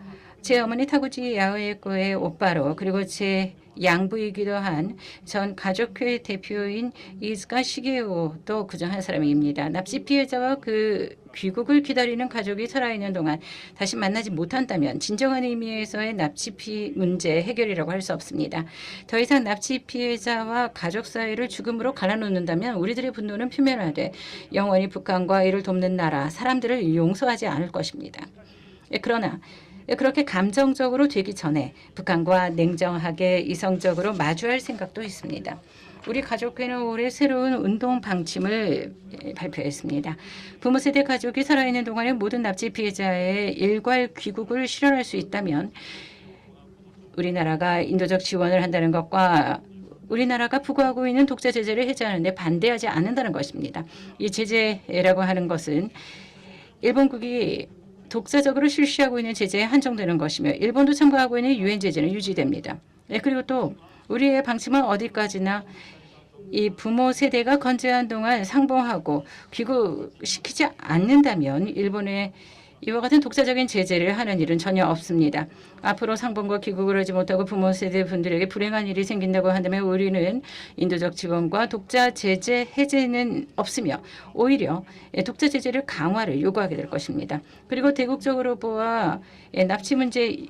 제 어머니 타구치 야오에코의 오빠로 그리고 제 양부이기도 한 전 가족회 대표인 이즈카 시게오도 그중 한 사람입니다. 납치 피해자와 그 귀국을 기다리는 가족이 살아있는 동안 다시 만나지 못한다면 진정한 의미에서의 납치 문제 해결이라고 할 수 없습니다. 더 이상 납치 피해자와 가족 사이를 죽음으로 갈라놓는다면 우리들의 분노는 표면화돼 영원히 북한과 이를 돕는 나라, 사람들을 용서하지 않을 것입니다. 그러나 그렇게 감정적으로 되기 전에 북한과 냉정하게 이성적으로 마주할 생각도 있습니다. 우리 가족회는 올해 새로운 운동 방침을 발표했습니다. 부모 세대 가족이 살아있는 동안에 모든 납치 피해자의 일괄 귀국을 실현할 수 있다면 우리나라가 인도적 지원을 한다는 것과 우리나라가 부과하고 있는 독자 제재를 해제하는 데 반대하지 않는다는 것입니다. 이 제재라고 하는 것은 일본국이 독자적으로 실시하고 있는 제재에 한정되는 것이며 일본도 참가하고 있는 유엔 제재는 유지됩니다. 그리고 또 우리의 방침은 어디까지나 이 부모 세대가 건재한 동안 상봉하고 귀국시키지 않는다면 일본의 이와 같은 독자적인 제재를 하는 일은 전혀 없습니다. 앞으로 상봉과 귀국을 하지 못하고 부모 세대 분들에게 불행한 일이 생긴다고 한다면 우리는 인도적 지원과 독자 제재 해제는 없으며 오히려 독자 제재를 강화를 요구하게 될 것입니다. 그리고 대국적으로 보아 납치 문제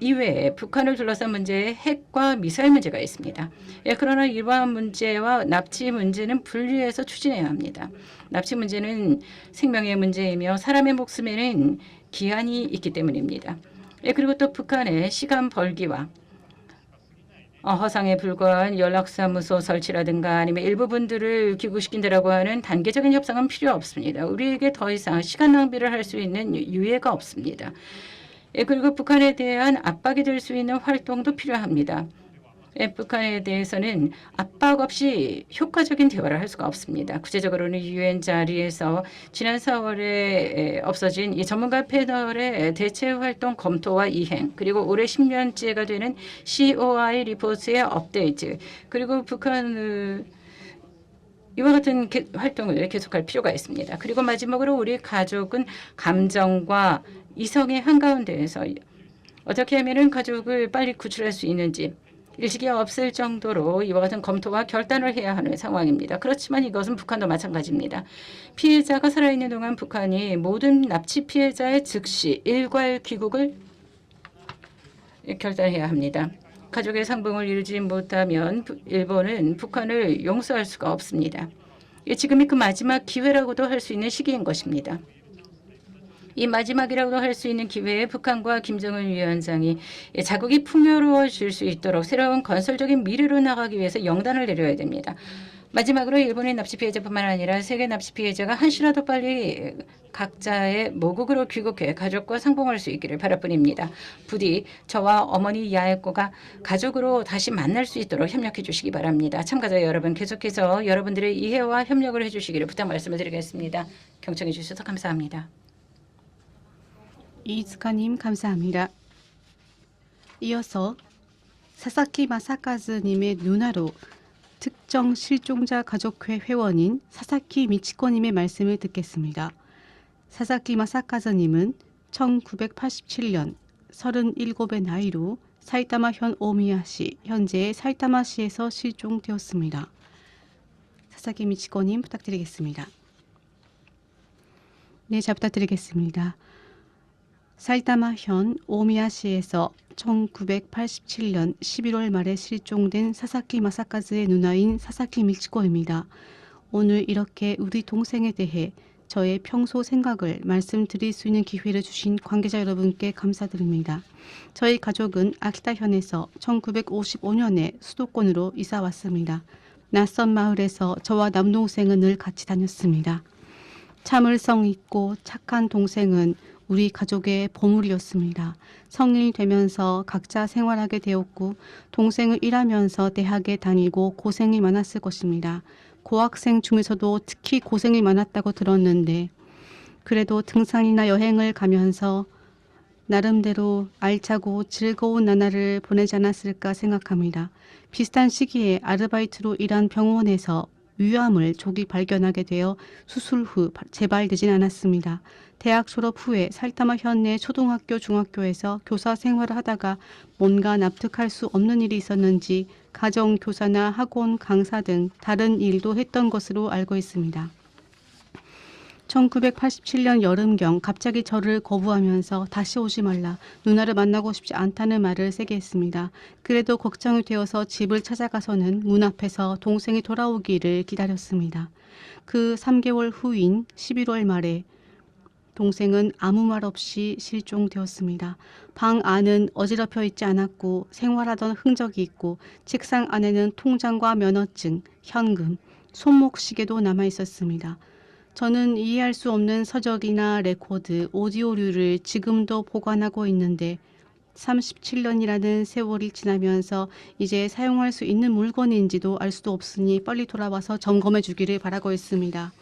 이외에 북한을 둘러싼 문제에 핵과 미사일 문제가 있습니다. 그러나 이러한 문제와 납치 문제는 분리해서 추진해야 합니다. 납치 문제는 생명의 문제이며 사람의 목숨에는 기한이 있기 때문입니다. 그리고 또 북한의 시간 벌기와 허상에 불과한 연락사무소 설치라든가 아니면 일부분들을 귀국시킨다라고 하는 단계적인 협상은 필요 없습니다. 우리에게 더 이상 시간 낭비를 할 수 있는 유예가 없습니다. 그리고 북한에 대한 압박이 될 수 있는 활동도 필요합니다. 북한에 대해서는 압박 없이 효과적인 대화를 할 수가 없습니다. 구체적으로는 유엔 자리에서 지난 4월에 없어진 이 전문가 패널의 대체 활동 검토와 이행, 그리고 올해 10년째가 되는 COI 리포트의 업데이트, 그리고 북한을 이와 같은 활동을 계속할 필요가 있습니다. 그리고 마지막으로 우리 가족은 감정과 이성의 한가운데에서 어떻게 하면 가족을 빨리 구출할 수 있는지 일식이 없을 정도로 이와 같은 검토와 결단을 해야 하는 상황입니다. 그렇지만 이것은 북한도 마찬가지입니다. 피해자가 살아있는 동안 북한이 모든 납치 피해자의 즉시 일괄 귀국을 결단해야 합니다. 가족의 상봉을 이루지 못하면 일본은 북한을 용서할 수가 없습니다. 지금이 그 마지막 기회라고도 할 수 있는 시기인 것입니다. 이 마지막이라고 할 수 있는 기회에 북한과 김정은 위원장이 자국이 풍요로워질 수 있도록 새로운 건설적인 미래로 나가기 위해서 영단을 내려야 됩니다. 마지막으로 일본의 납치 피해자뿐만 아니라 세계 납치 피해자가 한시라도 빨리 각자의 모국으로 귀국해 가족과 상봉할 수 있기를 바랄 뿐입니다. 부디 저와 어머니 야에코가 가족으로 다시 만날 수 있도록 협력해 주시기 바랍니다. 참가자 여러분 계속해서 여러분들의 이해와 협력을 해주시기를 부탁 말씀을 드리겠습니다. 경청해 주셔서 감사합니다. 이즈카님 감사합니다. 이어서 사사키 마사카즈님의 누나로 특정 실종자 가족회 회원인 사사키 미치코님의 말씀을 듣겠습니다. 사사키 마사카즈님은 1987년 37의 나이로 사이타마현 오미야시, 현재 사이타마시에서 실종되었습니다. 사사키 미치코님 부탁드리겠습니다. 네, 잘 부탁드리겠습니다. 사이타마현 오미야시에서 1987년 11월 말에 실종된 사사키 마사카즈의 누나인 사사키 미치코입니다. 오늘 이렇게 우리 동생에 대해 저의 평소 생각을 말씀드릴 수 있는 기회를 주신 관계자 여러분께 감사드립니다. 저희 가족은 아키타현에서 1955년에 수도권으로 이사 왔습니다. 낯선 마을에서 저와 남동생은 늘 같이 다녔습니다. 참을성 있고 착한 동생은 우리 가족의 보물이었습니다. 성인이 되면서 각자 생활하게 되었고 동생은 일하면서 대학에 다니고 고생이 많았을 것입니다. 고학생 중에서도 특히 고생이 많았다고 들었는데 그래도 등산이나 여행을 가면서 나름대로 알차고 즐거운 나날을 보내지 않았을까 생각합니다. 비슷한 시기에 아르바이트로 일한 병원에서 위암을 조기 발견하게 되어 수술 후 재발되진 않았습니다. 대학 졸업 후에 사이타마 현내 초등학교, 중학교에서 교사 생활을 하다가 뭔가 납득할 수 없는 일이 있었는지 가정교사나 학원 강사 등 다른 일도 했던 것으로 알고 있습니다. 1987년 여름경 갑자기 저를 거부하면서 다시 오지 말라, 누나를 만나고 싶지 않다는 말을 세게 했습니다. 그래도 걱정이 되어서 집을 찾아가서는 문 앞에서 동생이 돌아오기를 기다렸습니다. 그 3개월 후인 11월 말에 동생은 아무 말 없이 실종되었습니다. 방 안은 어지럽혀 있지 않았고 생활하던 흔적이 있고 책상 안에는 통장과 면허증, 현금, 손목시계도 남아 있었습니다. 저는 이해할 수 없는 서적이나 레코드, 오디오류를 지금도 보관하고 있는데 37년이라는 세월이 지나면서 이제 사용할 수 있는 물건인지도 알 수도 없으니 빨리 돌아와서 점검해 주기를 바라고 있습니다.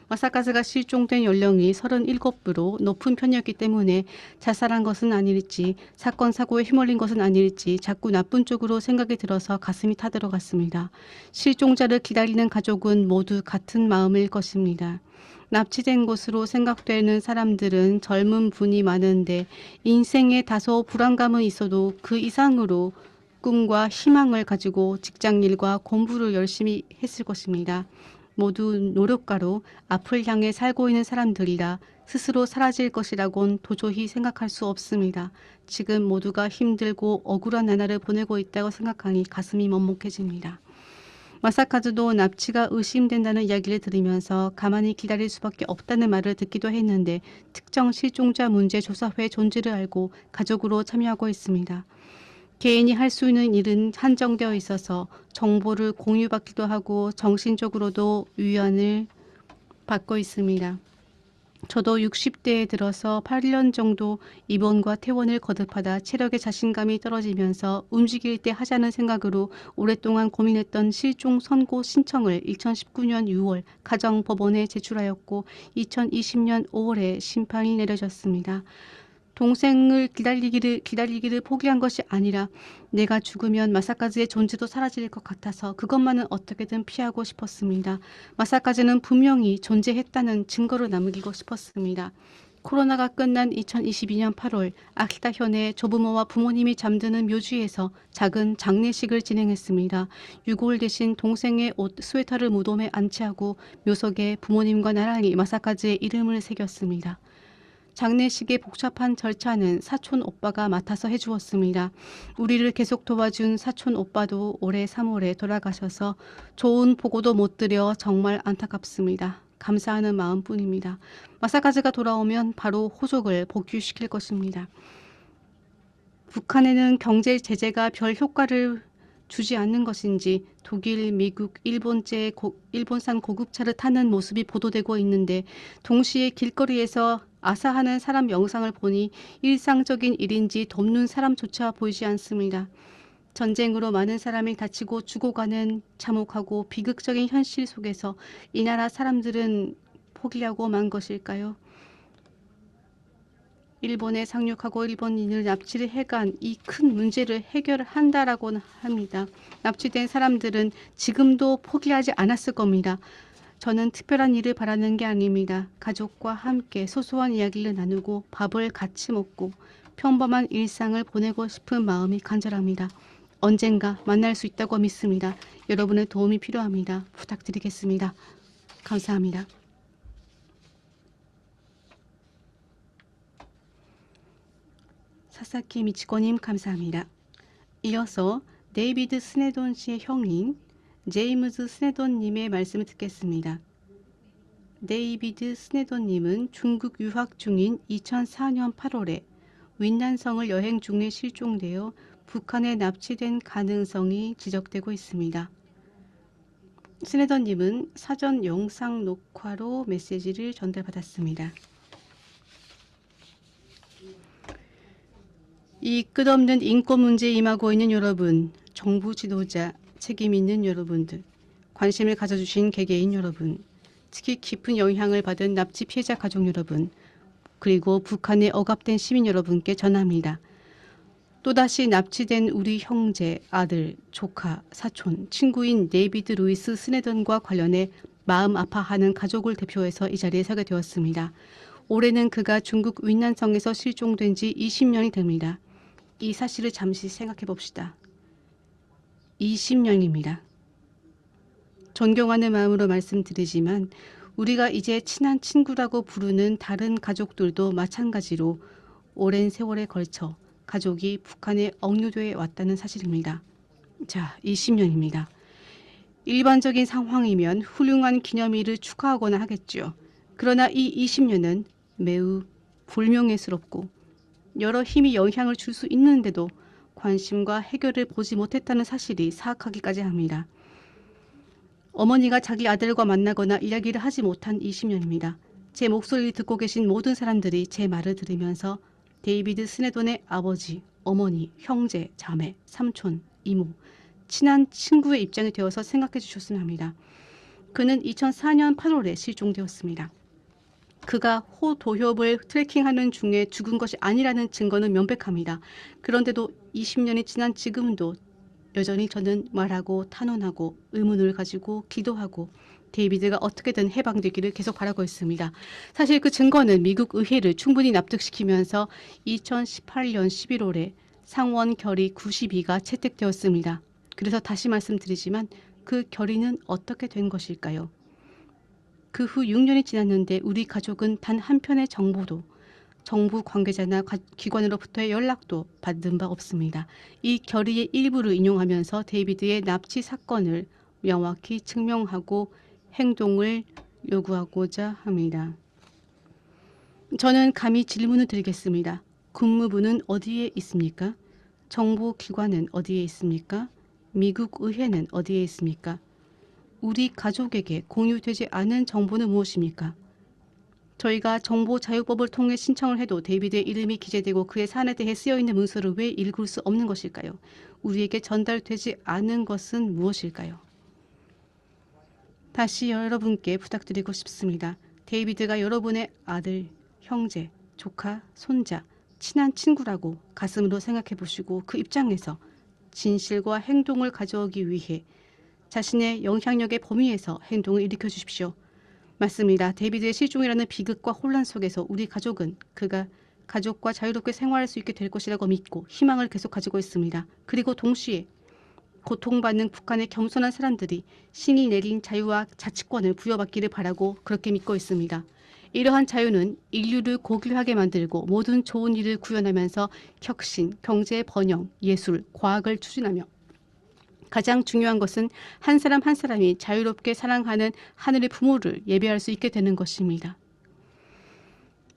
마사카즈가 실종된 연령이 37으로 높은 편이었기 때문에 자살한 것은 아닐지 사건 사고에 휘말린 것은 아닐지 자꾸 나쁜 쪽으로 생각이 들어서 가슴이 타들어갔습니다. 실종자를 기다리는 가족은 모두 같은 마음일 것입니다. 납치된 것으로 생각되는 사람들은 젊은 분이 많은데 인생에 다소 불안감은 있어도 그 이상으로 꿈과 희망을 가지고 직장일과 공부를 열심히 했을 것입니다. 모두 노력가로 앞을 향해 살고 있는 사람들이라 스스로 사라질 것이라곤 도저히 생각할 수 없습니다. 지금 모두가 힘들고 억울한 나날을 보내고 있다고 생각하니 가슴이 먹먹해집니다. 마사카즈도 납치가 의심된다는 이야기를 들으면서 가만히 기다릴 수밖에 없다는 말을 듣기도 했는데 특정 실종자 문제 조사회 존재를 알고 가족으로 참여하고 있습니다. 개인이 할 수 있는 일은 한정되어 있어서 정보를 공유받기도 하고 정신적으로도 위안을 받고 있습니다. 저도 60대에 들어서 8년 정도 입원과 퇴원을 거듭하다 체력의 자신감이 떨어지면서 움직일 때 하자는 생각으로 오랫동안 고민했던 실종 선고 신청을 2019년 6월 가정법원에 제출하였고 2020년 5월에 심판이 내려졌습니다. 동생을 기다리기를 포기한 것이 아니라 내가 죽으면 마사카즈의 존재도 사라질 것 같아서 그것만은 어떻게든 피하고 싶었습니다. 마사카즈는 분명히 존재했다는 증거를 남기고 싶었습니다. 코로나가 끝난 2022년 8월 아키타현의 조부모와 부모님이 잠드는 묘지에서 작은 장례식을 진행했습니다. 유골 대신 동생의 옷 스웨터를 무덤에 안치하고 묘석에 부모님과 나란히 마사카즈의 이름을 새겼습니다. 장례식의 복잡한 절차는 사촌 오빠가 맡아서 해주었습니다. 우리를 계속 도와준 사촌 오빠도 올해 3월에 돌아가셔서 좋은 보고도 못 드려 정말 안타깝습니다. 감사하는 마음뿐입니다. 마사카즈가 돌아오면 바로 호족을 복귀시킬 것입니다. 북한에는 경제 제재가 별 효과를 주지 않는 것인지 독일, 미국, 일본산 고급차를 타는 모습이 보도되고 있는데 동시에 길거리에서 아사하는 사람 영상을 보니 일상적인 일인지 돕는 사람조차 보이지 않습니다. 전쟁으로 많은 사람이 다치고 죽어가는 참혹하고 비극적인 현실 속에서 이 나라 사람들은 포기하고 만 것일까요? 일본에 상륙하고 일본인을 납치를 해간 이 큰 문제를 해결한다라고 합니다. 납치된 사람들은 지금도 포기하지 않았을 겁니다. 저는 특별한 일을 바라는 게 아닙니다. 가족과 함께 소소한 이야기를 나누고 밥을 같이 먹고 평범한 일상을 보내고 싶은 마음이 간절합니다. 언젠가 만날 수 있다고 믿습니다. 여러분의 도움이 필요합니다. 부탁드리겠습니다. 감사합니다. 사사키 미치코님 감사합니다. 이어서 데이비드 스네돈 씨의 형인 제이무즈 스네돈님의 말씀을 듣겠습니다. 데이비드 스네돈님은 중국 유학 중인 2004년 8월에 윈난성을 여행 중에 실종되어 북한에 납치된 가능성이 지적되고 있습니다. 스네던님은 사전 영상 녹화로 메시지를 전달받았습니다. 이 끝없는 인권 문제에 임하고 있는 여러분, 정부 지도자, 책임 있는 여러분들, 관심을 가져주신 개개인 여러분, 특히 깊은 영향을 받은 납치 피해자 가족 여러분, 그리고 북한에 억압된 시민 여러분께 전합니다. 또다시 납치된 우리 형제, 아들, 조카, 사촌, 친구인 데이비드 루이스 스네던과 관련해 마음 아파하는 가족을 대표해서 이 자리에 서게 되었습니다. 올해는 그가 중국 윈난성에서 실종된 지 20년이 됩니다. 이 사실을 잠시 생각해 봅시다. 20년입니다. 존경하는 마음으로 말씀드리지만 우리가 이제 친한 친구라고 부르는 다른 가족들도 마찬가지로 오랜 세월에 걸쳐 가족이 북한에 억류되어 왔다는 사실입니다. 자, 20년입니다. 일반적인 상황이면 훌륭한 기념일을 축하하거나 하겠죠. 그러나 이 20년은 매우 불명예스럽고 여러 힘이 영향을 줄 수 있는데도 관심과 해결을 보지 못했다는 사실이 사악하기까지 합니다. 어머니가 자기 아들과 만나거나 이야기를 하지 못한 20년입니다. 제 목소리를 듣고 계신 모든 사람들이 제 말을 들으면서 데이비드 스네돈의 아버지, 어머니, 형제, 자매, 삼촌, 이모, 친한 친구의 입장이 되어서 생각해 주셨으면 합니다. 그는 2004년 8월에 실종되었습니다. 그가 호도협을 트래킹하는 중에 죽은 것이 아니라는 증거는 명백합니다. 그런데도 20년이 지난 지금도 여전히 저는 말하고 탄원하고 의문을 가지고 기도하고 데이비드가 어떻게든 해방되기를 계속 바라고 있습니다. 사실 그 증거는 미국 의회를 충분히 납득시키면서 2018년 11월에 상원 결의 92가 채택되었습니다. 그래서 다시 말씀드리지만 그 결의는 어떻게 된 것일까요? 그 후 6년이 지났는데 우리 가족은 단 한 편의 정보도 정부 관계자나 기관으로부터의 연락도 받은 바 없습니다. 이 결의의 일부를 인용하면서 데이비드의 납치 사건을 명확히 증명하고 행동을 요구하고자 합니다. 저는 감히 질문을 드리겠습니다. 국무부는 어디에 있습니까? 정부 기관은 어디에 있습니까? 미국 의회는 어디에 있습니까? 우리 가족에게 공유되지 않은 정보는 무엇입니까? 저희가 정보자유법을 통해 신청을 해도 데이비드의 이름이 기재되고 그의 사안에 대해 쓰여있는 문서를 왜 읽을 수 없는 것일까요? 우리에게 전달되지 않은 것은 무엇일까요? 다시 여러분께 부탁드리고 싶습니다. 데이비드가 여러분의 아들, 형제, 조카, 손자, 친한 친구라고 가슴으로 생각해 보시고 그 입장에서 진실과 행동을 가져오기 위해 자신의 영향력의 범위에서 행동을 일으켜 주십시오. 맞습니다. 데이비드의 실종이라는 비극과 혼란 속에서 우리 가족은 그가 가족과 자유롭게 생활할 수 있게 될 것이라고 믿고 희망을 계속 가지고 있습니다. 그리고 동시에 고통받는 북한의 겸손한 사람들이 신이 내린 자유와 자치권을 부여받기를 바라고 그렇게 믿고 있습니다. 이러한 자유는 인류를 고귀하게 만들고 모든 좋은 일을 구현하면서 혁신, 경제 번영, 예술, 과학을 추진하며 가장 중요한 것은 한 사람 한 사람이 자유롭게 사랑하는 하늘의 부모를 예배할 수 있게 되는 것입니다.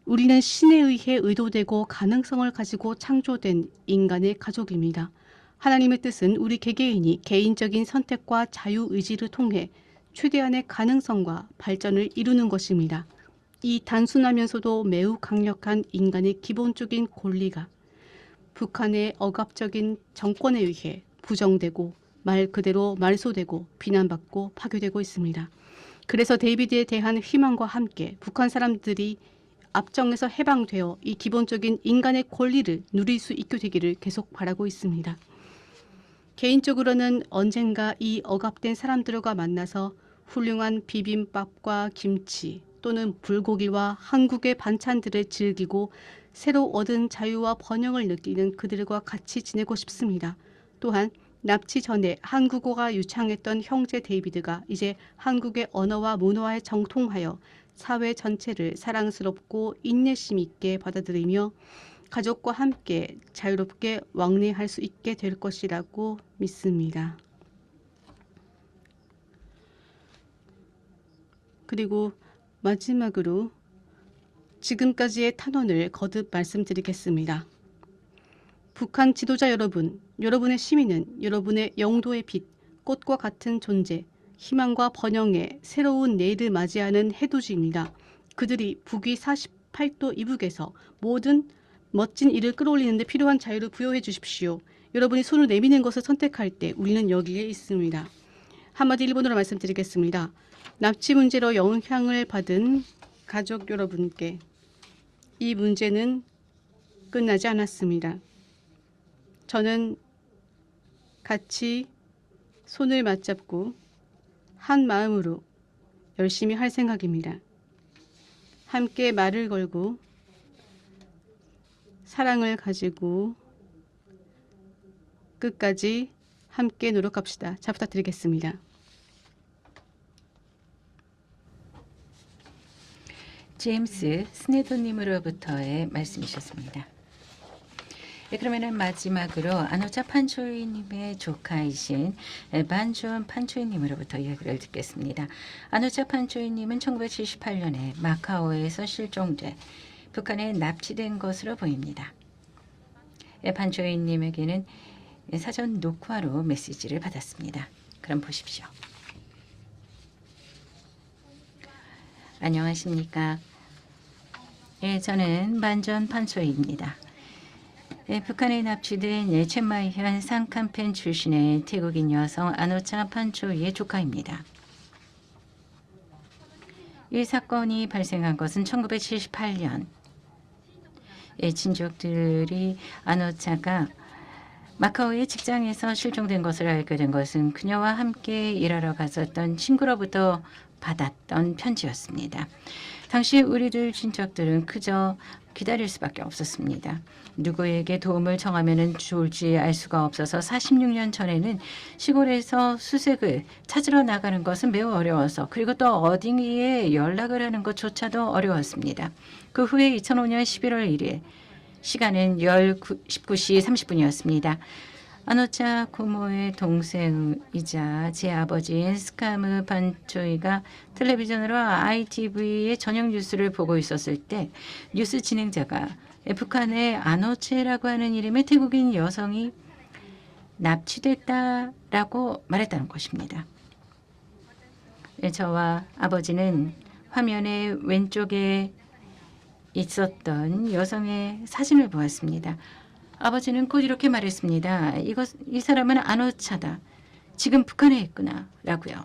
우리는 신에 의해 의도되고 가능성을 가지고 창조된 인간의 가족입니다. 하나님의 뜻은 우리 개개인이 개인적인 선택과 자유의지를 통해 최대한의 가능성과 발전을 이루는 것입니다. 이 단순하면서도 매우 강력한 인간의 기본적인 권리가 북한의 억압적인 정권에 의해 부정되고 말 그대로 말소되고 비난받고 파괴되고 있습니다. 그래서 데이비드에 대한 희망과 함께 북한 사람들이 압정에서 해방되어 이 기본적인 인간의 권리를 누릴 수 있게 되기를 계속 바라고 있습니다. 개인적으로는 언젠가 이 억압된 사람들과 만나서 훌륭한 비빔밥과 김치 또는 불고기와 한국의 반찬들을 즐기고 새로 얻은 자유와 번영을 느끼는 그들과 같이 지내고 싶습니다. 또한 납치 전에 한국어가 유창했던 형제 데이비드가 이제 한국의 언어와 문화에 정통하여 사회 전체를 사랑스럽고 인내심 있게 받아들이며 가족과 함께 자유롭게 왕래할 수 있게 될 것이라고 믿습니다. 그리고 마지막으로 지금까지의 탄원을 거듭 말씀드리겠습니다. 북한 지도자 여러분, 여러분의 시민은 여러분의 영도의 빛, 꽃과 같은 존재, 희망과 번영의 새로운 내일을 맞이하는 해돋이입니다. 그들이 북위 48도 이북에서 모든 멋진 일을 끌어올리는 데 필요한 자유를 부여해 주십시오. 여러분이 손을 내미는 것을 선택할 때 우리는 여기에 있습니다. 한마디 일본어로 말씀드리겠습니다. 납치 문제로 영향을 받은 가족 여러분께 이 문제는 끝나지 않았습니다. 저는 같이 손을 맞잡고 한 마음으로 열심히 할 생각입니다. 함께 말을 걸고 사랑을 가지고 끝까지 함께 노력합시다. 잘 부탁드리겠습니다. 제임스 스네도님으로부터의 말씀이셨습니다. 네, 그러면은 마지막으로 아노차 판초이님의 조카이신 반주원 판초이님으로부터 이야기를 듣겠습니다. 아노차 판초이님은 1978년에 마카오에서 실종돼 북한에 납치된 것으로 보입니다. 판초이님에게는 사전 녹화로 메시지를 받았습니다. 그럼 보십시오. 안녕하십니까? 저는 반전 판초이입니다. 북한에 납치된 첸마이현 상칸펜 출신의 태국인 여성 아노차 판초이의 조카입니다. 이 사건이 발생한 것은 1978년. 친족들이 아노차가 마카오의 직장에서 실종된 것을 알게 된 것은 그녀와 함께 일하러 갔었던 친구로부터 받았던 편지였습니다. 당시 우리들 친척들은 그저 기다릴 수밖에 없었습니다. 누구에게 도움을 청하면 좋을지 알 수가 없어서 46년 전에는 시골에서 수색을 찾으러 나가는 것은 매우 어려워서 그리고 또 어디에 연락을 하는 것조차도 어려웠습니다. 그 후에 2005년 11월 1일 시간은 19시 30분이었습니다. 아노차 고모의 동생이자 제 아버지인 스카무 판초이가 텔레비전으로 ITV의 저녁 뉴스를 보고 있었을 때 뉴스 진행자가 북한의 아노체라고 하는 이름의 태국인 여성이 납치됐다라고 말했다는 것입니다. 저와 아버지는 화면의 왼쪽에 있었던 여성의 사진을 보았습니다. 아버지는 곧 이렇게 말했습니다. 이 사람은 아노차다. 지금 북한에 있구나 라고요.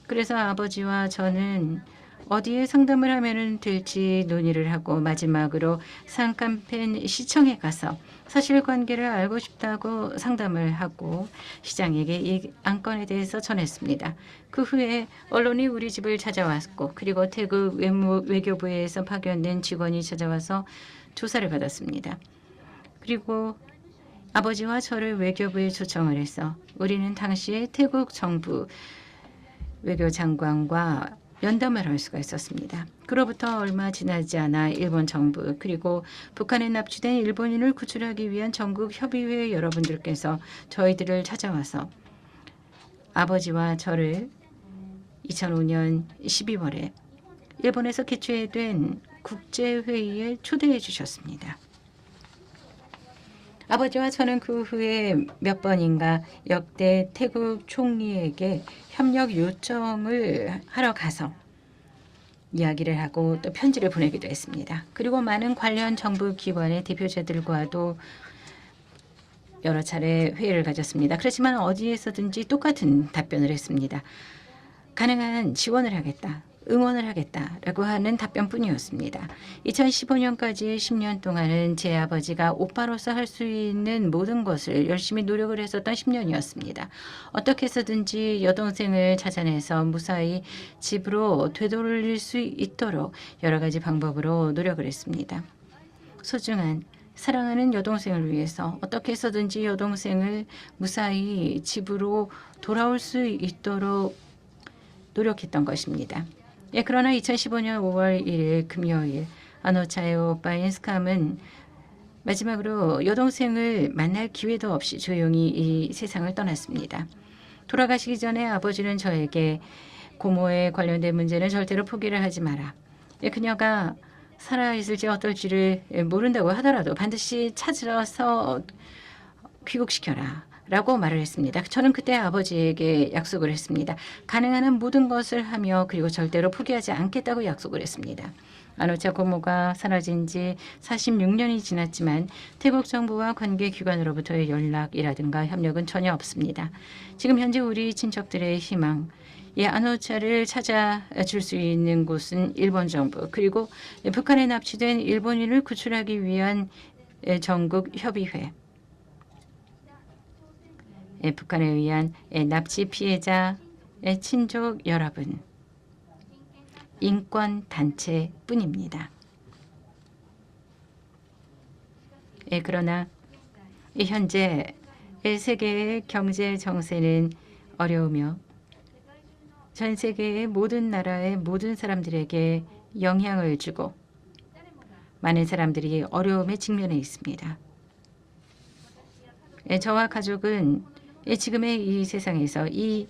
그래서 아버지와 저는 어디에 상담을 하면 될지 논의를 하고 마지막으로 상칸펜 시청에 가서 사실관계를 알고 싶다고 상담을 하고 시장에게 이 안건에 대해서 전했습니다. 그 후에 언론이 우리 집을 찾아왔고 그리고 태국 외교부에서 파견된 직원이 찾아와서 조사를 받았습니다. 그리고 아버지와 저를 외교부에 초청을 해서 우리는 당시에 태국 정부 외교장관과 면담을 할 수가 있었습니다. 그로부터 얼마 지나지 않아 일본 정부 그리고 북한에 납치된 일본인을 구출하기 위한 전국 협의회 여러분들께서 저희들을 찾아와서 아버지와 저를 2005년 12월에 일본에서 개최된 국제회의에 초대해 주셨습니다. 아버지와 저는 그 후에 몇 번인가 역대 태국 총리에게 협력 요청을 하러 가서 이야기를 하고 또 편지를 보내기도 했습니다. 그리고 많은 관련 정부 기관의 대표자들과도 여러 차례 회의를 가졌습니다. 그렇지만 어디에서든지 똑같은 답변을 했습니다. 가능한 지원을 하겠다. 응원을 하겠다라고 하는 답변뿐이었습니다. 2015년까지 10년 동안은 제 아버지가 오빠로서 할 수 있는 모든 것을 열심히 노력을 했었던 10년이었습니다. 어떻게 해서든지 여동생을 찾아내서 무사히 집으로 되돌릴 수 있도록 여러 가지 방법으로 노력을 했습니다. 소중한 사랑하는 여동생을 위해서 어떻게 해서든지 여동생을 무사히 집으로 돌아올 수 있도록 노력했던 것입니다. 예, 그러나 2015년 5월 1일 금요일 아노차의 오빠인 스캄은 마지막으로 여동생을 만날 기회도 없이 조용히 이 세상을 떠났습니다. 돌아가시기 전에 아버지는 저에게 고모에 관련된 문제는 절대로 포기를 하지 마라. 예, 그녀가 살아있을지 어떨지를 모른다고 하더라도 반드시 찾아서 귀국시켜라 라고 말을 했습니다. 저는 그때 아버지에게 약속을 했습니다. 가능한 한 모든 것을 하며 그리고 절대로 포기하지 않겠다고 약속을 했습니다. 아노차 고모가 사라진 지 46년이 지났지만 태국 정부와 관계기관으로부터의 연락이라든가 협력은 전혀 없습니다. 지금 현재 우리 친척들의 희망, 아노차를 찾아줄 수 있는 곳은 일본 정부 그리고 북한에 납치된 일본인을 구출하기 위한 전국 협의회, 북한에 의한 납치 피해자 친족 여러분, 인권 단체뿐입니다. 그러나 현재 세계의 경제 정세는 어려우며 전 세계의 모든 나라의 모든 사람들에게 영향을 주고 많은 사람들이 어려움에 직면해 있습니다. 저와 가족은 지금의 이 세상에서 이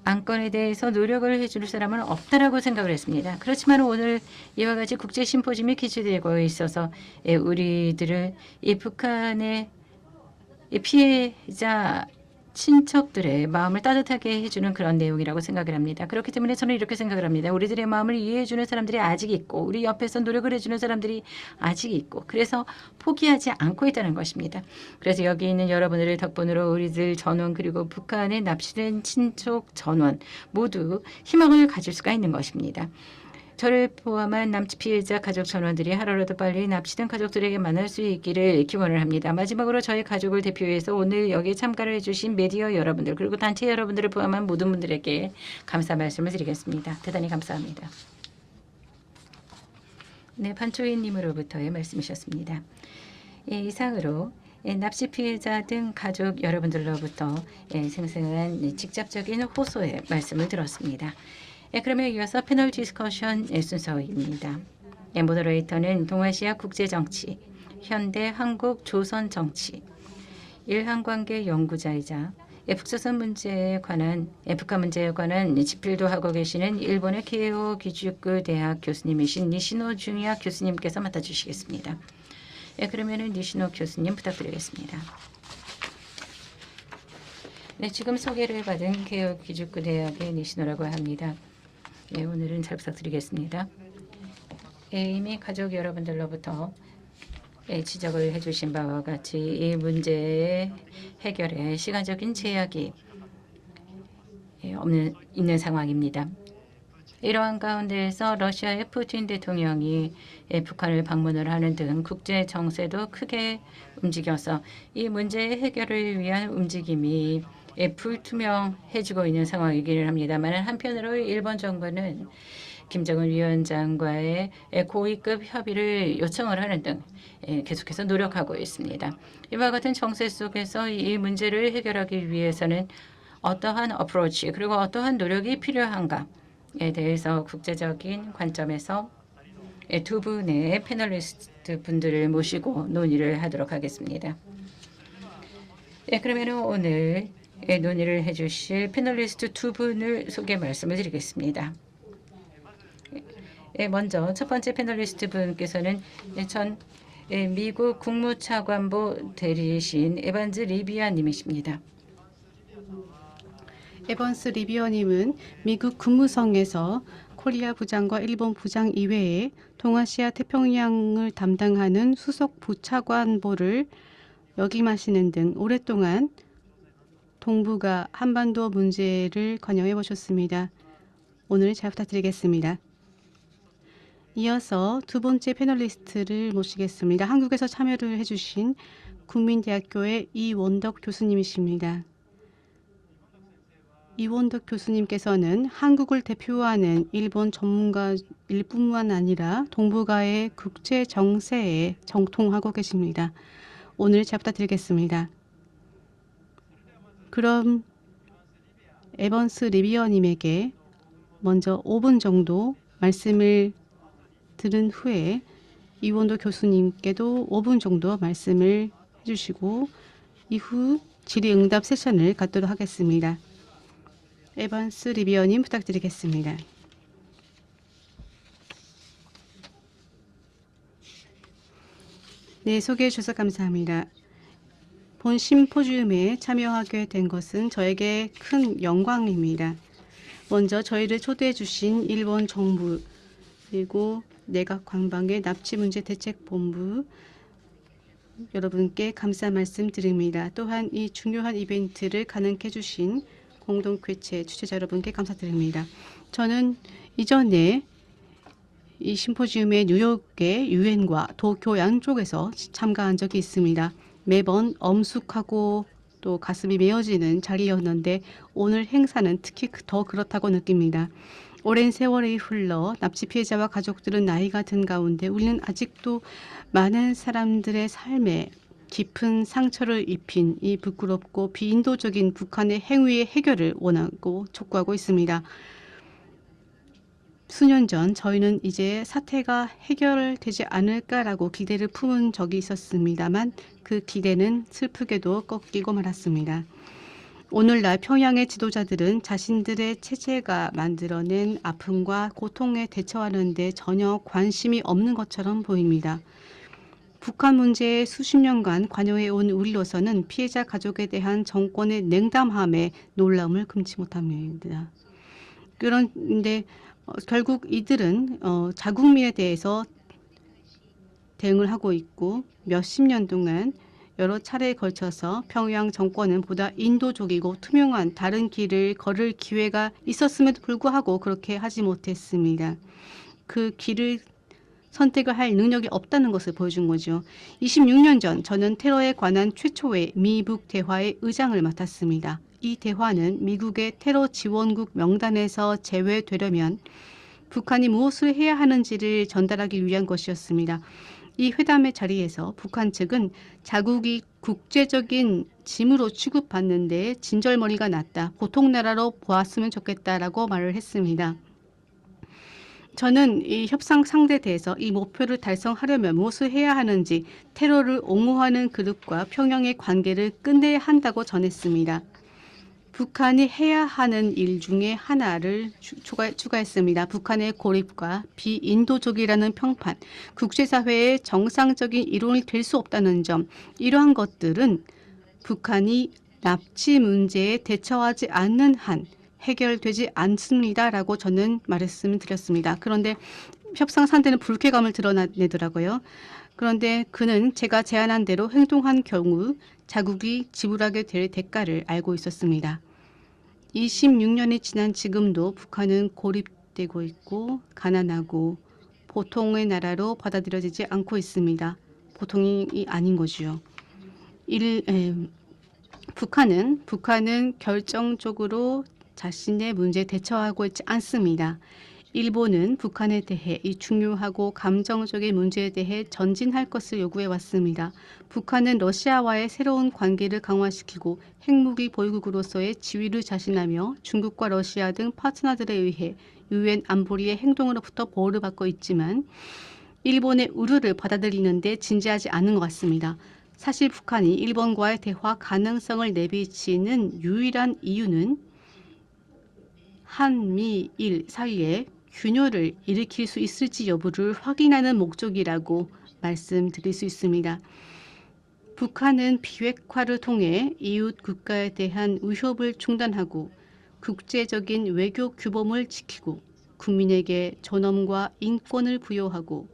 안건에 대해서 노력을 해줄 사람은 없다라고 생각을 했습니다. 그렇지만 오늘 이와 같이 국제 심포지엄이 개최되고 있어서 우리들을 이 북한의 피해자 친척들의 마음을 따뜻하게 해주는 그런 내용이라고 생각을 합니다. 그렇기 때문에 저는 이렇게 생각을 합니다. 우리들의 마음을 이해해주는 사람들이 아직 있고 우리 옆에서 노력을 해주는 사람들이 아직 있고 그래서 포기하지 않고 있다는 것입니다. 그래서 여기 있는 여러분들의 덕분으로 우리들 전원 그리고 북한에 납치된 친족 전원 모두 희망을 가질 수가 있는 것입니다. 저를 포함한 납치 피해자 가족 전원들이 하루라도 빨리 납치된 가족들에게 만날 수 있기를 기원을 합니다. 마지막으로 저희 가족을 대표해서 오늘 여기에 참가를 해주신 미디어 여러분들 그리고 단체 여러분들을 포함한 모든 분들에게 감사 말씀을 드리겠습니다. 대단히 감사합니다. 네, 판초이님으로부터의 말씀이셨습니다. 이상으로 납치 피해자 등 가족 여러분들로부터 생생한 직접적인 호소의 말씀을 들었습니다. 그러면 이어서 패널 디스커션 순서입니다. 모더레이터는 동아시아 국제정치, 현대 한국 조선 정치, 일한관계 연구자이자 북조선 문제에 관한 북한 문제에 관한 집필도 하고 계시는 일본의 케이오 기주쿠 대학 교수님이신 니시노 중야 교수님께서 맡아주시겠습니다. 그러면은 니시노 교수님 부탁드리겠습니다. 네, 지금 소개를 받은 케이오 기주쿠 대학의 니시노라고 합니다. 오늘은 잘 부탁드리겠습니다. 이미 가족 여러분들로부터 지적을 해주신 바와 같이 이 문제의 해결에 시간적인 제약이 있는 상황입니다. 이러한 가운데에서 러시아의 푸틴 대통령이 북한을 방문을 하는 등 국제 정세도 크게 움직여서 이 문제의 해결을 위한 움직임이 불투명해지고 있는 상황이기는 합니다만 한편으로 일본 정부는 김정은 위원장과의 고위급 협의를 요청을 하는 등 계속해서 노력하고 있습니다. 이와 같은 정세 속에서 이 문제를 해결하기 위해서는 어떠한 어프로치 그리고 어떠한 노력이 필요한가에 대해서 국제적인 관점에서 두 분의 패널리스트 분들을 모시고 논의를 하도록 하겠습니다. 그러면 오늘 논의를 해주실 패널리스트 두 분을 소개 말씀을 드리겠습니다. 먼저 첫 번째 패널리스트 분께서는 전 미국 국무차관보 대리이신 에반즈 리비아님이십니다. 에반스 리비어님은 미국 국무성에서 코리아 부장과 일본 부장 이외에 동아시아 태평양을 담당하는 수석 부차관보를 역임하시는 등 오랫동안 동북아 한반도 문제를 관여해 보셨습니다. 오늘 잘 부탁드리겠습니다. 이어서 두 번째 패널리스트를 모시겠습니다. 한국에서 참여를 해주신 국민대학교의 이원덕 교수님이십니다. 이원덕 교수님께서는 한국을 대표하는 일본 전문가일 뿐만 아니라 동북아의 국제 정세에 정통하고 계십니다. 오늘 잘 부탁드리겠습니다. 그럼 에번스 리비어님에게 먼저 5분 정도 말씀을 들은 후에 이원덕 교수님께도 5분 정도 말씀을 해주시고 이후 질의응답 세션을 갖도록 하겠습니다. 에번스 리비어님 부탁드리겠습니다. 네, 소개해 주셔서 감사합니다. 본 심포지움에 참여하게 된 것은 저에게 큰 영광입니다. 먼저 저희를 초대해 주신 일본 정부 그리고 내각 관방의 납치문제대책본부 여러분께 감사 말씀 드립니다. 또한 이 중요한 이벤트를 가능케 해주신 공동개최 주최자 여러분께 감사드립니다. 저는 이전에 이 심포지움에 뉴욕의 유엔과 도쿄 양쪽에서 참가한 적이 있습니다. 매번 엄숙하고 또 가슴이 메어지는 자리였는데 오늘 행사는 특히 더 그렇다고 느낍니다. 오랜 세월이 흘러 납치 피해자와 가족들은 나이가 든 가운데 우리는 아직도 많은 사람들의 삶에 깊은 상처를 입힌 이 부끄럽고 비인도적인 북한의 행위의 해결을 원하고 촉구하고 있습니다. 수년 전 저희는 이제 사태가 해결되지 않을까라고 기대를 품은 적이 있었습니다만 그 기대는 슬프게도 꺾이고 말았습니다. 오늘날 평양의 지도자들은 자신들의 체제가 만들어낸 아픔과 고통에 대처하는 데 전혀 관심이 없는 것처럼 보입니다. 북한 문제에 수십 년간 관여해온 우리로서는 피해자 가족에 대한 정권의 냉담함에 놀라움을 금치 못합니다. 그런데 결국 이들은 자국민에 대해서 대응을 하고 있고 몇십 년 동안 여러 차례에 걸쳐서 평양 정권은 보다 인도적이고 투명한 다른 길을 걸을 기회가 있었음에도 불구하고 그렇게 하지 못했습니다. 그 길을 선택을 할 능력이 없다는 것을 보여준 거죠. 26년 전 저는 테러에 관한 최초의 미북 대화의 의장을 맡았습니다. 이 대화는 미국의 테러 지원국 명단에서 제외되려면 북한이 무엇을 해야 하는지를 전달하기 위한 것이었습니다. 이 회담의 자리에서 북한 측은 자국이 국제적인 짐으로 취급받는데 진절머리가 났다. 보통 나라로 보았으면 좋겠다라고 말을 했습니다. 저는 이 협상 상대에 대해서 이 목표를 달성하려면 무엇을 해야 하는지 테러를 옹호하는 그룹과 평양의 관계를 끝내야 한다고 전했습니다. 북한이 해야 하는 일 중에 하나를 추가했습니다. 북한의 고립과 비인도적이라는 평판, 국제사회의 정상적인 이론이 될 수 없다는 점, 이러한 것들은 북한이 납치 문제에 대처하지 않는 한 해결되지 않습니다라고 저는 말씀드렸습니다. 그런데 협상 상대는 불쾌감을 드러내더라고요. 그런데 그는 제가 제안한 대로 행동한 경우 자국이 지불하게 될 대가를 알고 있었습니다. 26년이 지난 지금도 북한은 고립되고 있고 가난하고 보통의 나라로 받아들여지지 않고 있습니다. 보통이 아닌 거죠. 북한은 결정적으로 자신의 문제에 대처하고 있지 않습니다. 일본은 북한에 대해 이 중요하고 감정적인 문제에 대해 전진할 것을 요구해 왔습니다. 북한은 러시아와의 새로운 관계를 강화시키고 핵무기 보유국으로서의 지위를 자신하며 중국과 러시아 등 파트너들에 의해 유엔 안보리의 행동으로부터 보호를 받고 있지만 일본의 우려를 받아들이는 데 진지하지 않은 것 같습니다. 사실 북한이 일본과의 대화 가능성을 내비치는 유일한 이유는 한미일 사이에 균열을 일으킬 수 있을지 여부를 확인하는 목적이라고 말씀드릴 수 있습니다. 북한은 비핵화를 통해 이웃 국가에 대한 위협을 중단하고 국제적인 외교 규범을 지키고 국민에게 존엄과 인권을 부여하고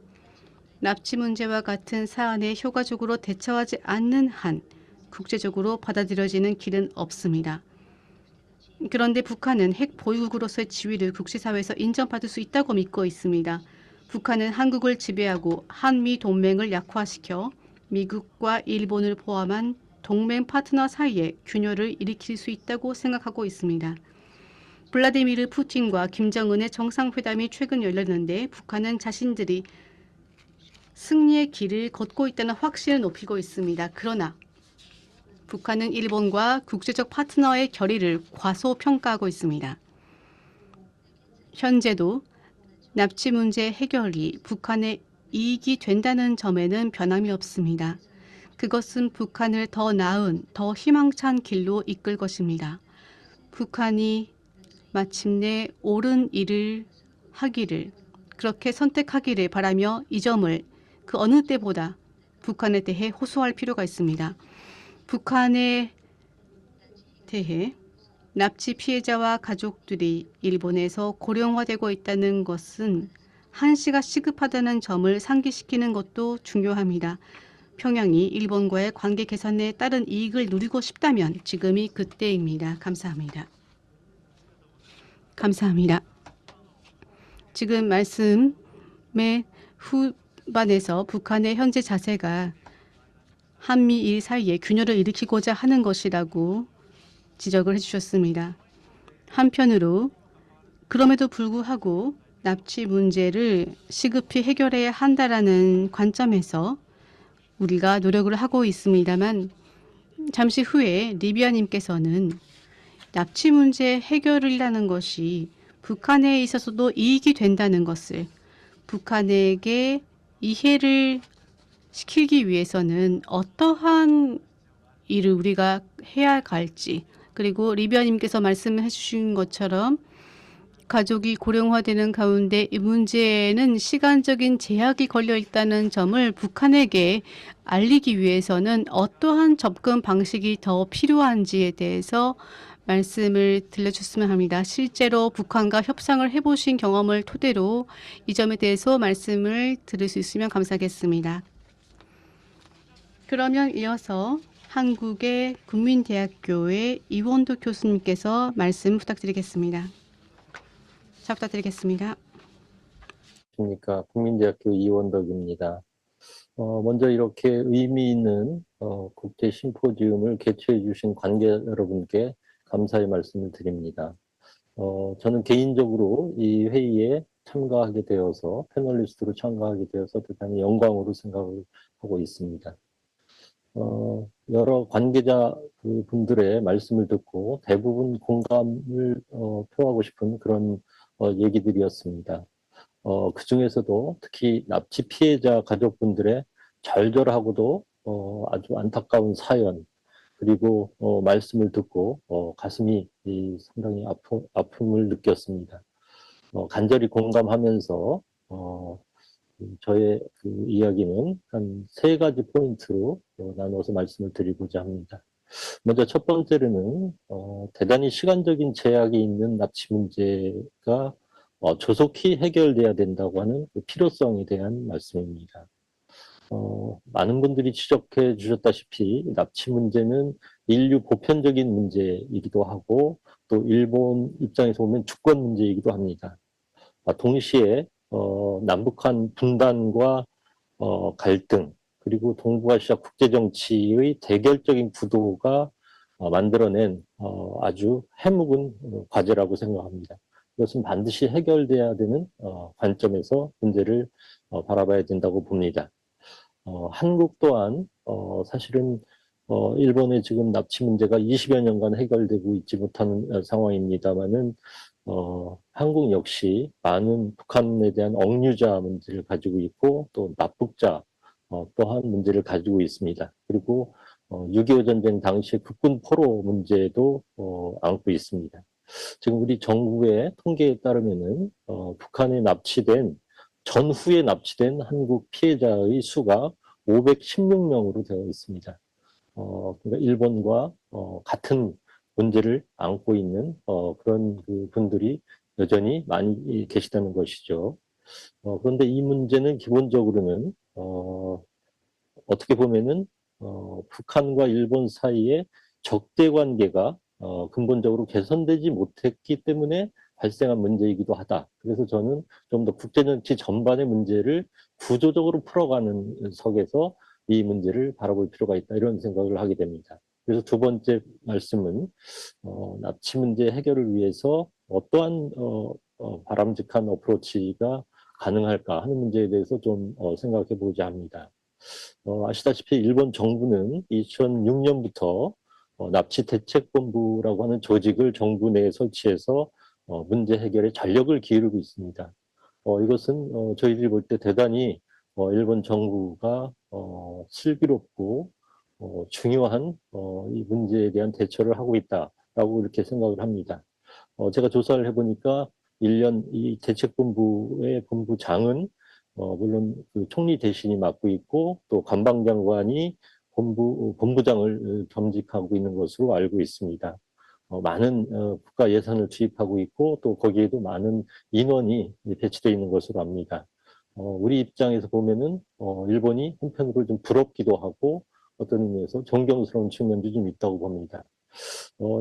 납치 문제와 같은 사안에 효과적으로 대처하지 않는 한 국제적으로 받아들여지는 길은 없습니다. 그런데 북한은 핵 보유국으로서의 지위를 국제사회에서 인정받을 수 있다고 믿고 있습니다. 북한은 한국을 지배하고 한미 동맹을 약화시켜 미국과 일본을 포함한 동맹 파트너 사이에 균열을 일으킬 수 있다고 생각하고 있습니다. 블라디미르 푸틴과 김정은의 정상회담이 최근 열렸는데 북한은 자신들이 승리의 길을 걷고 있다는 확신을 높이고 있습니다. 그러나 북한은 일본과 국제적 파트너의 결의를 과소평가하고 있습니다. 현재도 납치 문제 해결이 북한의 이익이 된다는 점에는 변함이 없습니다. 그것은 북한을 더 나은, 더 희망찬 길로 이끌 것입니다. 북한이 마침내 옳은 일을 하기를, 그렇게 선택하기를 바라며 이 점을 그 어느 때보다 북한에 대해 호소할 필요가 있습니다. 북한에 대해 납치 피해자와 가족들이 일본에서 고령화되고 있다는 것은 한시가 시급하다는 점을 상기시키는 것도 중요합니다. 평양이 일본과의 관계 개선에 따른 이익을 누리고 싶다면 지금이 그때입니다. 감사합니다. 감사합니다. 지금 말씀의 후반에서 북한의 현재 자세가 한미일 사이에 균열을 일으키고자 하는 것이라고 지적을 해주셨습니다. 한편으로 그럼에도 불구하고 납치 문제를 시급히 해결해야 한다라는 관점에서 우리가 노력을 하고 있습니다만 잠시 후에 리비아님께서는 납치 문제 해결이라는 것이 북한에 있어서도 이익이 된다는 것을 북한에게 이해를 시키기 위해서는 어떠한 일을 우리가 해야 할지, 그리고 리비아님께서 말씀해 주신 것처럼 가족이 고령화되는 가운데 이 문제에는 시간적인 제약이 걸려 있다는 점을 북한에게 알리기 위해서는 어떠한 접근 방식이 더 필요한지에 대해서 말씀을 들려줬으면 합니다. 실제로 북한과 협상을 해보신 경험을 토대로 이 점에 대해서 말씀을 들을 수 있으면 감사하겠습니다. 그러면 이어서 한국의 국민대학교의 이원도 교수님께서 말씀 부탁드리겠습니다. 잘 부탁드리겠습니다. 안녕하십니까. 국민대학교 이원덕입니다. 먼저 이렇게 의미 있는 국제 심포지움을 개최해 주신 관계 여러분께 감사의 말씀을 드립니다. 저는 개인적으로 이 회의에 참가하게 되어서 패널리스트로 참가하게 되어서 대단히 영광으로 생각을 하고 있습니다. 여러 관계자 분들의 말씀을 듣고 대부분 공감을 표하고 싶은 그런 얘기들이었습니다. 그 중에서도 특히 납치 피해자 가족분들의 절절하고도 아주 안타까운 사연, 그리고 말씀을 듣고 가슴이 상당히 아픔을 느꼈습니다. 간절히 공감하면서 저의 그 이야기는 한 3가지 포인트로 나눠서 말씀을 드리고자 합니다. 먼저 첫 번째로는 대단히 시간적인 제약이 있는 납치 문제가 조속히 해결돼야 된다고 하는 그 필요성에 대한 말씀입니다. 많은 분들이 지적해 주셨다시피 납치 문제는 인류 보편적인 문제이기도 하고 또 일본 입장에서 보면 주권 문제이기도 합니다. 동시에 남북한 분단과 갈등, 그리고 동북아시아 국제정치의 대결적인 구도가 만들어낸 아주 해묵은 과제라고 생각합니다. 이것은 반드시 해결돼야 되는 관점에서 문제를 바라봐야 된다고 봅니다. 한국 또한 사실은 일본의 지금 납치 문제가 20여 년간 해결되고 있지 못하는 상황입니다만은 한국 역시 많은 북한에 대한 억류자 문제를 가지고 있고 또 납북자 또한 문제를 가지고 있습니다. 그리고 6.25 전쟁 당시의 국군 포로 문제도 안고 있습니다. 지금 우리 정부의 통계에 따르면은 북한에 납치된 전후에 납치된 한국 피해자의 수가 516명으로 되어 있습니다. 그러니까 일본과 같은 문제를 안고 있는 그런 그 분들이 여전히 많이 계시다는 것이죠. 그런데 이 문제는 기본적으로는 어떻게 보면은 북한과 일본 사이에 적대 관계가 근본적으로 개선되지 못했기 때문에 발생한 문제이기도 하다. 그래서 저는 좀 더 국제정치 전반의 문제를 구조적으로 풀어가는 석에서 이 문제를 바라볼 필요가 있다. 이런 생각을 하게 됩니다. 그래서 두 번째 말씀은 납치 문제 해결을 위해서 어떠한 바람직한 어프로치가 가능할까 하는 문제에 대해서 좀 생각해 보자 합니다. 아시다시피 일본 정부는 2006년부터 납치 대책본부라고 하는 조직을 정부 내에 설치해서 문제 해결에 전력을 기울이고 있습니다. 이것은 저희들이 볼 때 대단히 일본 정부가 슬기롭고 중요한 이 문제에 대한 대처를 하고 있다라고 이렇게 생각을 합니다. 제가 조사를 해보니까 1년 이 대책본부의 본부장은 물론 그 총리 대신이 맡고 있고 또 관방장관이 본부장을 겸직하고 있는 것으로 알고 있습니다. 많은 국가 예산을 투입하고 있고 또 거기에도 많은 인원이 배치되어 있는 것으로 압니다. 우리 입장에서 보면은 일본이 한편으로 좀 부럽기도 하고 어떤 의미에서 존경스러운 측면도 좀 있다고 봅니다.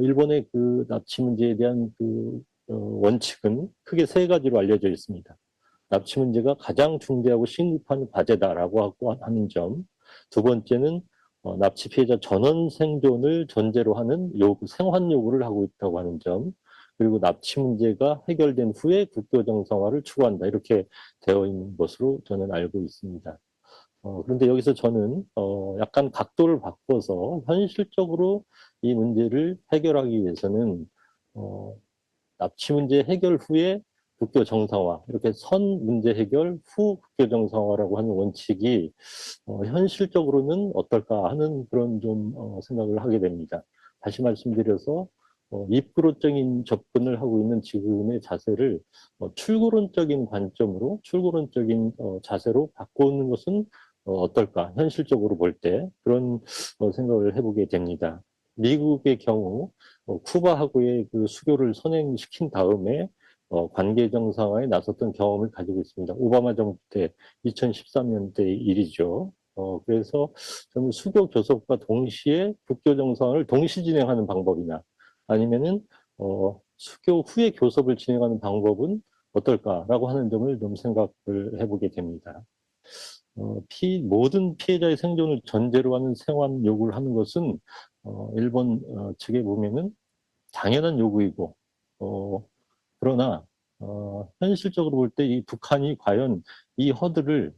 일본의 그 납치 문제에 대한 그 원칙은 크게 세 가지로 알려져 있습니다. 납치 문제가 가장 중대하고 심각한 과제다라고 하는 점. 두 번째는 납치 피해자 전원 생존을 전제로 하는 생환 요구를 하고 있다고 하는 점. 그리고 납치 문제가 해결된 후에 국교 정상화를 추구한다. 이렇게 되어 있는 것으로 저는 알고 있습니다. 그런데 여기서 저는 약간 각도를 바꿔서 현실적으로 이 문제를 해결하기 위해서는 납치 문제 해결 후에 국교 정상화, 이렇게 선 문제 해결 후 국교 정상화라고 하는 원칙이 현실적으로는 어떨까 하는 그런 좀 생각을 하게 됩니다. 다시 말씀드려서 입구론적인 접근을 하고 있는 지금의 자세를 출구론적인 관점으로, 출구론적인 자세로 바꾸는 것은 어떨까? 현실적으로 볼 때 그런 생각을 해보게 됩니다. 미국의 경우 쿠바하고의 그 수교를 선행시킨 다음에 관계 정상화에 나섰던 경험을 가지고 있습니다. 오바마 정부 때 2013년대 일이죠. 그래서 저는 수교 교섭과 동시에 국교 정상화를 동시 진행하는 방법이나 아니면은 수교 후에 교섭을 진행하는 방법은 어떨까라고 하는 점을 좀 생각을 해보게 됩니다. 모든 피해자의 생존을 전제로 하는 생환 요구를 하는 것은 일본 측에 보면은 당연한 요구이고 그러나 현실적으로 볼 때 이 북한이 과연 이 허들을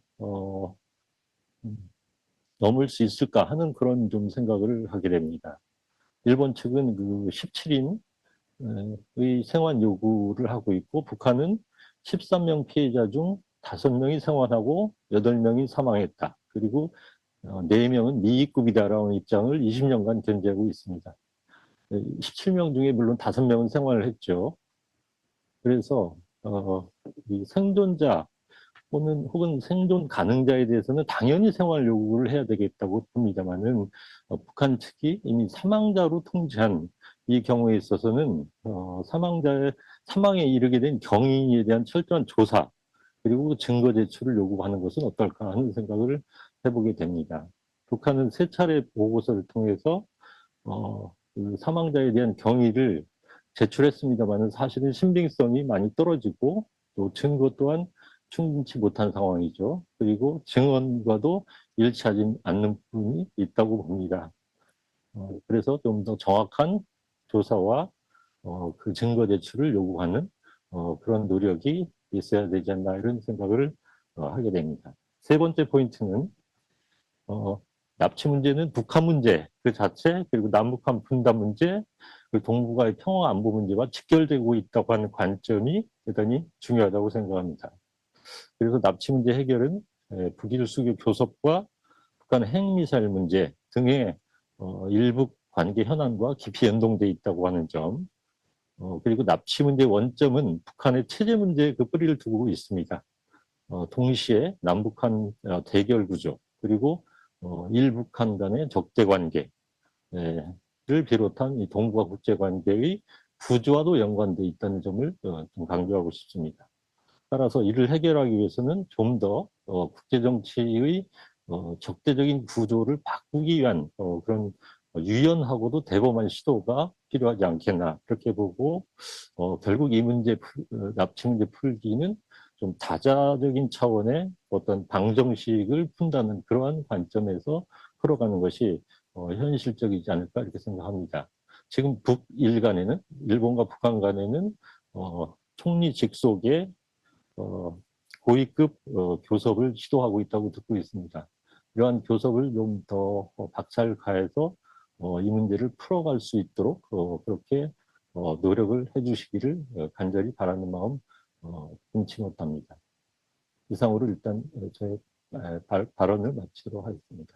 넘을 수 있을까 하는 그런 좀 생각을 하게 됩니다. 일본 측은 그 17인의 생환 요구를 하고 있고 북한은 13명 피해자 중 5명이 생환하고 8명이 사망했다. 그리고 4명은 미입국이다라는 입장을 20년간 견지하고 있습니다. 17명 중에 물론 5명은 생활을 했죠. 그래서 이 생존자 혹은 생존 가능자에 대해서는 당연히 생활 요구를 해야 되겠다고 봅니다만은 북한 측이 이미 사망자로 통지한 이 경우에 있어서는 사망자의 사망에 이르게 된 경위에 대한 철저한 조사 그리고 증거 제출을 요구하는 것은 어떨까 하는 생각을 해보게 됩니다. 북한은 3차례 보고서를 통해서 그 사망자에 대한 경위를 제출했습니다만 사실은 신빙성이 많이 떨어지고 또 증거 또한 충분치 못한 상황이죠. 그리고 증언과도 일치하지 않는 부분이 있다고 봅니다. 그래서 좀 더 정확한 조사와 그 증거 제출을 요구하는 그런 노력이 있어야 되지 않나 이런 생각을 하게 됩니다. 세 번째 포인트는 납치 문제는 북한 문제 그 자체 그리고 남북한 분단 문제 그리고 동북아의 평화 안보 문제와 직결되고 있다고 하는 관점이 대단히 중요하다고 생각합니다. 그래서 납치 문제 해결은 북일 수교 교섭과 북한 핵미사일 문제 등의 일부 관계 현안과 깊이 연동돼 있다고 하는 점 그리고 납치 문제 원점은 북한의 체제 문제에 그 뿌리를 두고 있습니다. 동시에 남북한 대결 구조 그리고 일북한 간의 적대 관계를 비롯한 이 동북아 국제 관계의 구조와도 연관돼 있다는 점을 좀 강조하고 싶습니다. 따라서 이를 해결하기 위해서는 좀 더 국제 정치의 적대적인 구조를 바꾸기 위한 그런 유연하고도 대범한 시도가 필요하지 않겠나 그렇게 보고 결국 이 납치 문제 풀기는 좀 다자적인 차원의 어떤 방정식을 푼다는 그러한 관점에서 풀어가는 것이 현실적이지 않을까 이렇게 생각합니다. 지금 북일 간에는 일본과 북한 간에는 총리 직속의 고위급 교섭을 시도하고 있다고 듣고 있습니다. 이러한 교섭을 좀 더 박살가해서 이 문제를 풀어갈 수 있도록 그렇게 노력을 해주시기를 간절히 바라는 마음 금치 못합니다. 이상으로 일단 저의 발언을 마치도록 하겠습니다.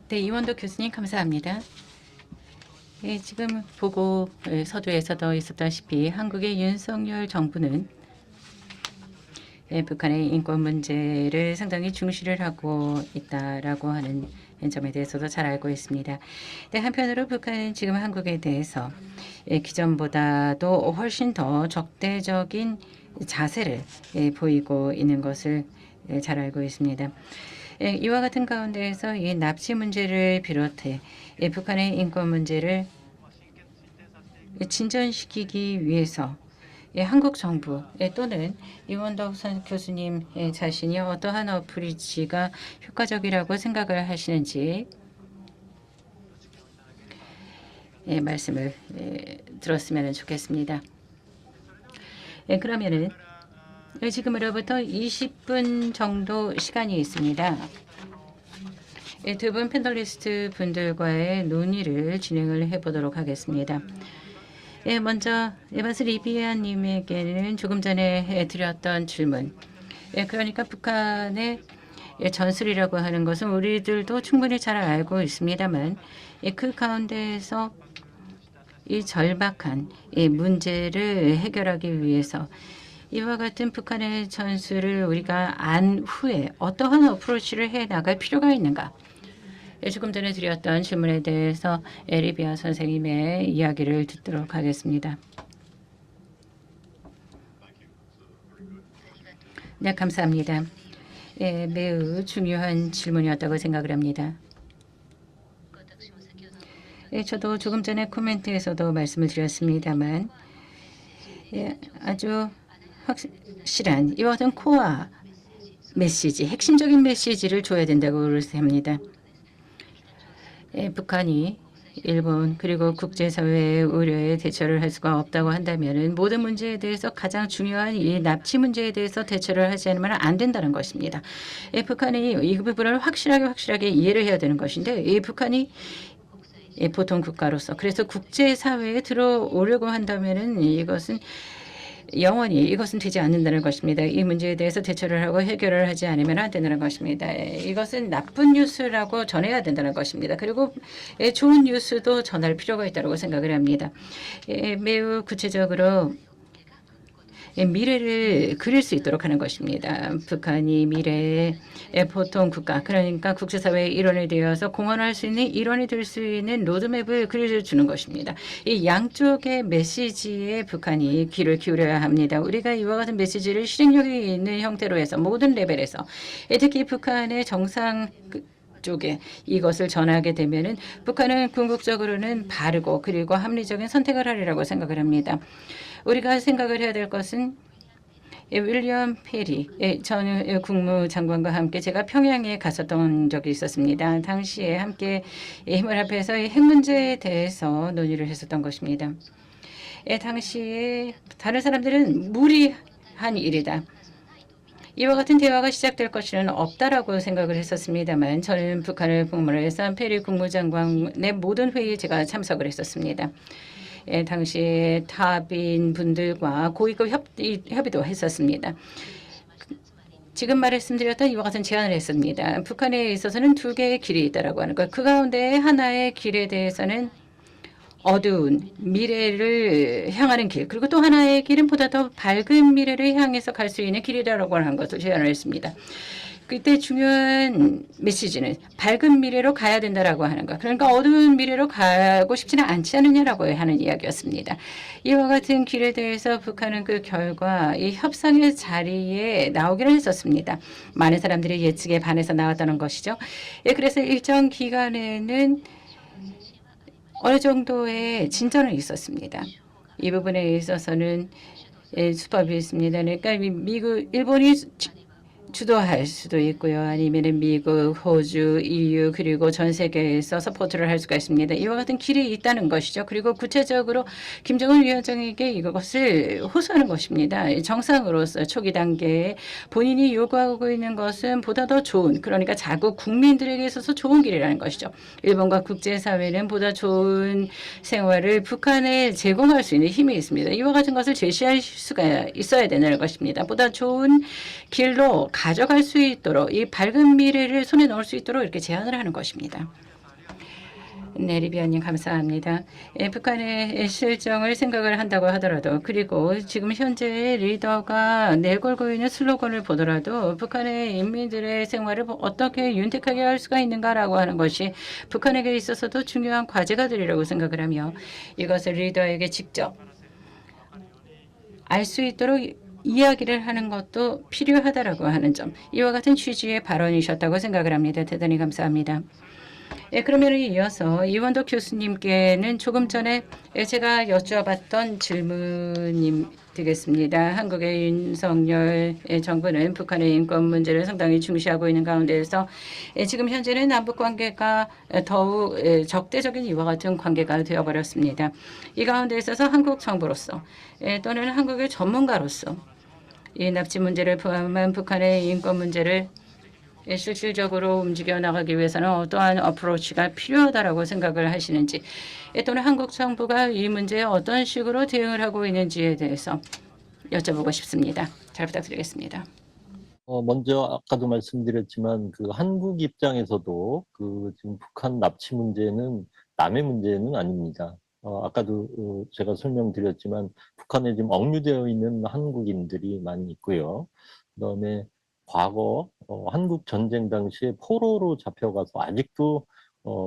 네, 이원도 교수님 감사합니다. 예, 지금 보고 서두에서도 있었다시피 한국의 윤석열 정부는 북한의 인권 문제를 상당히 중시를 하고 있다라고 하는 점에 대해서도 잘 알고 있습니다. 네, 한편으로 북한은 지금 한국에 대해서 기존보다도 훨씬 더 적대적인 자세를 보이고 있는 것을 잘 알고 있습니다. 이와 같은 가운데에서 이 납치 문제를 비롯해 북한의 인권 문제를 진전시키기 위해서 한국 정부 또는 이원덕 교수님 자신이 어떠한 어프리치가 효과적이라고 생각을 하시는지 말씀을 들었으면 좋겠습니다. 그러면은 지금으로부터 20분 정도 시간이 있습니다. 두 분 패널리스트 분들과의 논의를 진행을 해보도록 하겠습니다. 먼저 에바스 리비아님에게는 조금 전에 드렸던 질문. 그러니까 북한의 전술이라고 하는 것은 우리들도 충분히 잘 알고 있습니다만 그 가운데에서 이 절박한 이 문제를 해결하기 위해서 이와 같은 북한의 전술을 우리가 안 후에 어떠한 어프로치를 해 나갈 필요가 있는가? 조금 전에 드렸던 질문에 대해서 리비아 선생님의 이야기를 듣도록 하겠습니다. 네, 감사합니다. 매우 중요한 질문이었다고 생각을 합니다. 저도 조금 전에 코멘트에서도 말씀을 드렸습니다만 아주 확실한 이와 같은 코어 메시지, 핵심적인 메시지를 줘야 된다고 생각합니다. 북한이 일본 그리고 국제사회의 우려에 대처를 할 수가 없다고 한다면 모든 문제에 대해서 가장 중요한 이 납치 문제에 대해서 대처를 하지 않으면 안 된다는 것입니다. 북한이 이 부분을 확실하게 이해를 해야 되는 것인데 이 북한이 보통 국가로서 그래서 국제사회에 들어오려고 한다면은 이것은 영원히 이것은 되지 않는다는 것입니다. 이 문제에 대해서 대처를 하고 해결을 하지 않으면 안 된다는 것입니다. 이것은 나쁜 뉴스라고 전해야 된다는 것입니다. 그리고 좋은 뉴스도 전할 필요가 있다고 생각을 합니다. 매우 구체적으로 미래를 그릴 수 있도록 하는 것입니다. 북한이 미래의 보통 국가, 그러니까 국제사회의 일원이 되어서 공헌할 수 있는 일원이 될 수 있는 로드맵을 그려주는 것입니다. 이 양쪽의 메시지에 북한이 귀를 기울여야 합니다. 우리가 이와 같은 메시지를 실행력이 있는 형태로 해서 모든 레벨에서 특히 북한의 정상 쪽에 이것을 전하게 되면은 북한은 궁극적으로는 바르고 그리고 합리적인 선택을 하리라고 생각을 합니다. 우리가 생각을 해야 될 것은 윌리엄 페리 전 국무장관과 함께 제가 평양에 갔었던 적이 있었습니다. 당시에 함께 힘을 합해서 핵 문제에 대해서 논의를 했었던 것입니다. 당시에 다른 사람들은 무리한 일이다. 이와 같은 대화가 시작될 것이는 없다라고 생각을 했었습니다만 저는 북한을 방문해서 페리 국무장관의 모든 회의에 제가 참석을 했었습니다. 당시 타빈 분들과 고위급 협의도 했었습니다. 지금 말씀드렸던 이와 같은 제안을 했습니다. 북한에 있어서는 두 개의 길이 있다라고 하는 것. 그 가운데 하나의 길에 대해서는 어두운 미래를 향하는 길, 그리고 또 하나의 길은 보다 더 밝은 미래를 향해서 갈 수 있는 길이라고 하는 것을 제안을 했습니다. 그때 중요한 메시지는 밝은 미래로 가야 된다라고 하는 것. 그러니까 어두운 미래로 가고 싶지는 않지 않느냐라고 하는 이야기였습니다. 이와 같은 길에 대해서 북한은 그 결과 이 협상의 자리에 나오기를 했었습니다. 많은 사람들이 예측에 반해서 나왔다는 것이죠. 예, 그래서 일정 기간에는 어느 정도의 진전은 있었습니다. 이 부분에 있어서는 수법이 있습니다. 그러니까 일본이 주도할 수도 있고요. 아니면은 미국, 호주, EU 그리고 전 세계에서 서포트를 할 수가 있습니다. 이와 같은 길이 있다는 것이죠. 그리고 구체적으로 김정은 위원장에게 이것을 호소하는 것입니다. 정상으로서 초기 단계에 본인이 요구하고 있는 것은 보다 더 좋은, 그러니까 자국 국민들에게 있어서 좋은 길이라는 것이죠. 일본과 국제사회는 보다 좋은 생활을 북한에 제공할 수 있는 힘이 있습니다. 이와 같은 것을 제시할 수가 있어야 되는 것입니다. 보다 좋은 길로 가져갈 수 있도록 이 밝은 미래를 손에 넣을 수 있도록 이렇게 제안을 하는 것입니다. 네, 리비아님 감사합니다. 북한의 실정을 생각을 한다고 하더라도 그리고 지금 현재 리더가 내걸고 있는 슬로건을 보더라도 북한의 인민들의 생활을 어떻게 윤택하게 할 수가 있는가라고 하는 것이 북한에게 있어서도 중요한 과제가 되리라고 생각을 하며 이것을 리더에게 직접 알 수 있도록 이야기를 하는 것도 필요하다라고 하는 점, 이와 같은 취지의 발언이셨다고 생각을 합니다. 대단히 감사합니다. 그러면 이어서 이원덕 교수님께는 조금 전에 제가 여쭈어봤던 질문이 되겠습니다. 한국의 윤석열 정부는 북한의 인권 문제를 상당히 중시하고 있는 가운데에서 지금 현재는 남북 관계가 더욱 적대적인 이와 같은 관계가 되어버렸습니다. 이 가운데 있어서 한국 정부로서 또는 한국의 전문가로서 이 납치 문제를 포함한 북한의 인권 문제를 실질적으로 움직여 나가기 위해서는 어떠한 어프로치가 필요하다라고 생각을 하시는지, 또는 한국 정부가 이 문제에 어떤 식으로 대응을 하고 있는지에 대해서 여쭤보고 싶습니다. 잘 부탁드리겠습니다. 먼저 아까도 말씀드렸지만 그 한국 입장에서도 그 지금 북한 납치 문제는 남의 문제는 아닙니다. 아까도 제가 설명드렸지만 북한에 지금 억류되어 있는 한국인들이 많이 있고요. 그다음에 과거 한국 전쟁 당시에 포로로 잡혀가서 아직도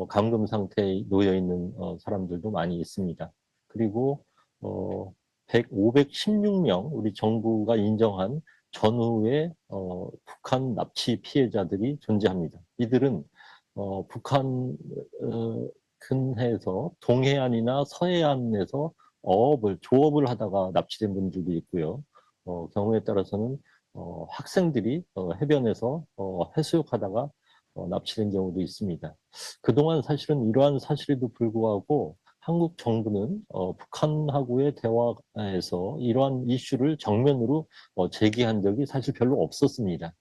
감금 상태에 놓여 있는 사람들도 많이 있습니다. 그리고 516명 우리 정부가 인정한 전후의 북한 납치 피해자들이 존재합니다. 이들은 북한 근해에서 동해안이나 서해안에서 조업을 하다가 납치된 분들도 있고요. 경우에 따라서는 학생들이 해변에서 해수욕하다가 납치된 경우도 있습니다. 그동안 사실은 이러한 사실에도 불구하고 한국 정부는 북한하고의 대화에서 이러한 이슈를 정면으로 제기한 적이 사실 별로 없었습니다.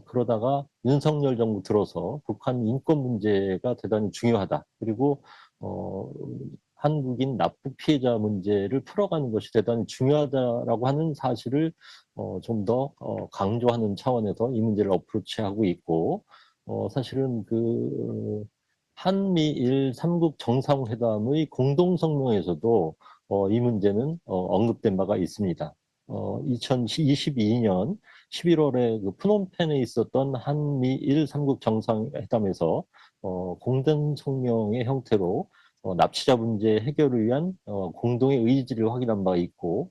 그러다가 윤석열 정부 들어서 북한 인권 문제가 대단히 중요하다. 그리고 한국인 납북 피해자 문제를 풀어가는 것이 대단히 중요하다라고 하는 사실을 좀 더 강조하는 차원에서 이 문제를 어프로치하고 있고, 사실은 그 한미일 3국 정상회담의 공동성명에서도 이 문제는 언급된 바가 있습니다. 2022년 11월에 그 프놈펜에 있었던 한미일 3국 정상회담에서 공동성명의 형태로 납치자 문제 해결을 위한 공동의 의지를 확인한 바가 있고,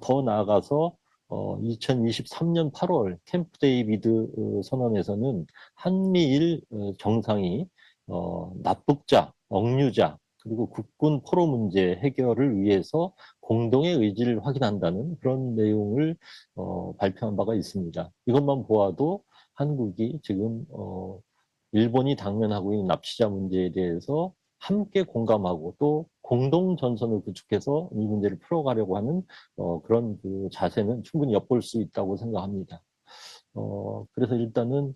더 나아가서 2023년 8월 캠프 데이비드 선언에서는 한미일 정상이 납북자, 억류자, 그리고 국군 포로 문제 해결을 위해서 공동의 의지를 확인한다는 그런 내용을 발표한 바가 있습니다. 이것만 보아도 한국이 지금 일본이 당면하고 있는 납치자 문제에 대해서 함께 공감하고 또 공동 전선을 구축해서 이 문제를 풀어가려고 하는 그런 그 자세는 충분히 엿볼 수 있다고 생각합니다. 그래서 일단은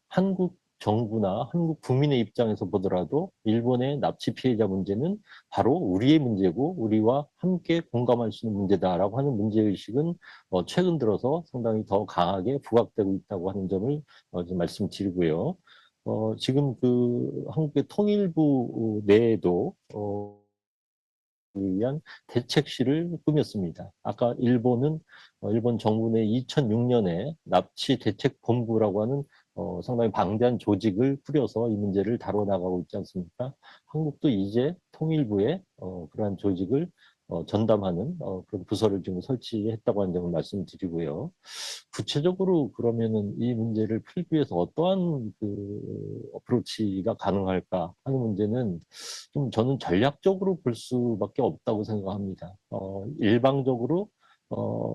한국 정부나 한국 국민의 입장에서 보더라도 일본의 납치 피해자 문제는 바로 우리의 문제고 우리와 함께 공감할 수 있는 문제다라고 하는 문제의식은 최근 들어서 상당히 더 강하게 부각되고 있다고 하는 점을 좀 말씀드리고요. 지금 그 한국의 통일부 내에도 위한 대책실을 꾸몄습니다. 아까 일본은 일본 정부 내 2006년에 납치 대책본부라고 하는 상당히 방대한 조직을 꾸려서 이 문제를 다뤄나가고 있지 않습니까? 한국도 이제 통일부에 그러한 조직을 전담하는 그런 부서를 지금 설치했다고 하는 점을 말씀드리고요. 구체적으로 그러면은 이 문제를 풀기 위해서 어떠한 그 어프로치가 가능할까 하는 문제는 좀 저는 전략적으로 볼 수밖에 없다고 생각합니다. 일방적으로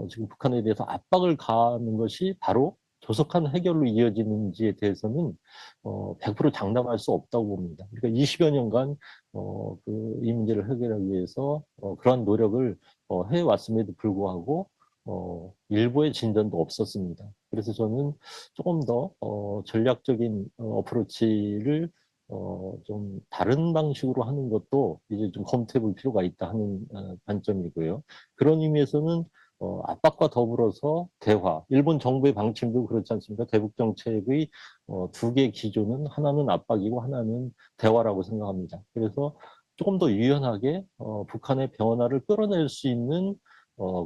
지금 북한에 대해서 압박을 가하는 것이 바로 조속한 해결로 이어지는지에 대해서는 100% 장담할 수 없다고 봅니다. 그러니까 20여 년간 이 문제를 해결하기 위해서 그러한 노력을 해왔음에도 불구하고 일부의 진전도 없었습니다. 그래서 저는 조금 더 전략적인 어프로치를 좀 다른 방식으로 하는 것도 이제 좀 검토해 볼 필요가 있다 하는 관점이고요. 그런 의미에서는 압박과 더불어서 대화, 일본 정부의 방침도 그렇지 않습니까? 대북 정책의 두 개의 기조는 하나는 압박이고 하나는 대화라고 생각합니다. 그래서 조금 더 유연하게 북한의 변화를 끌어낼 수 있는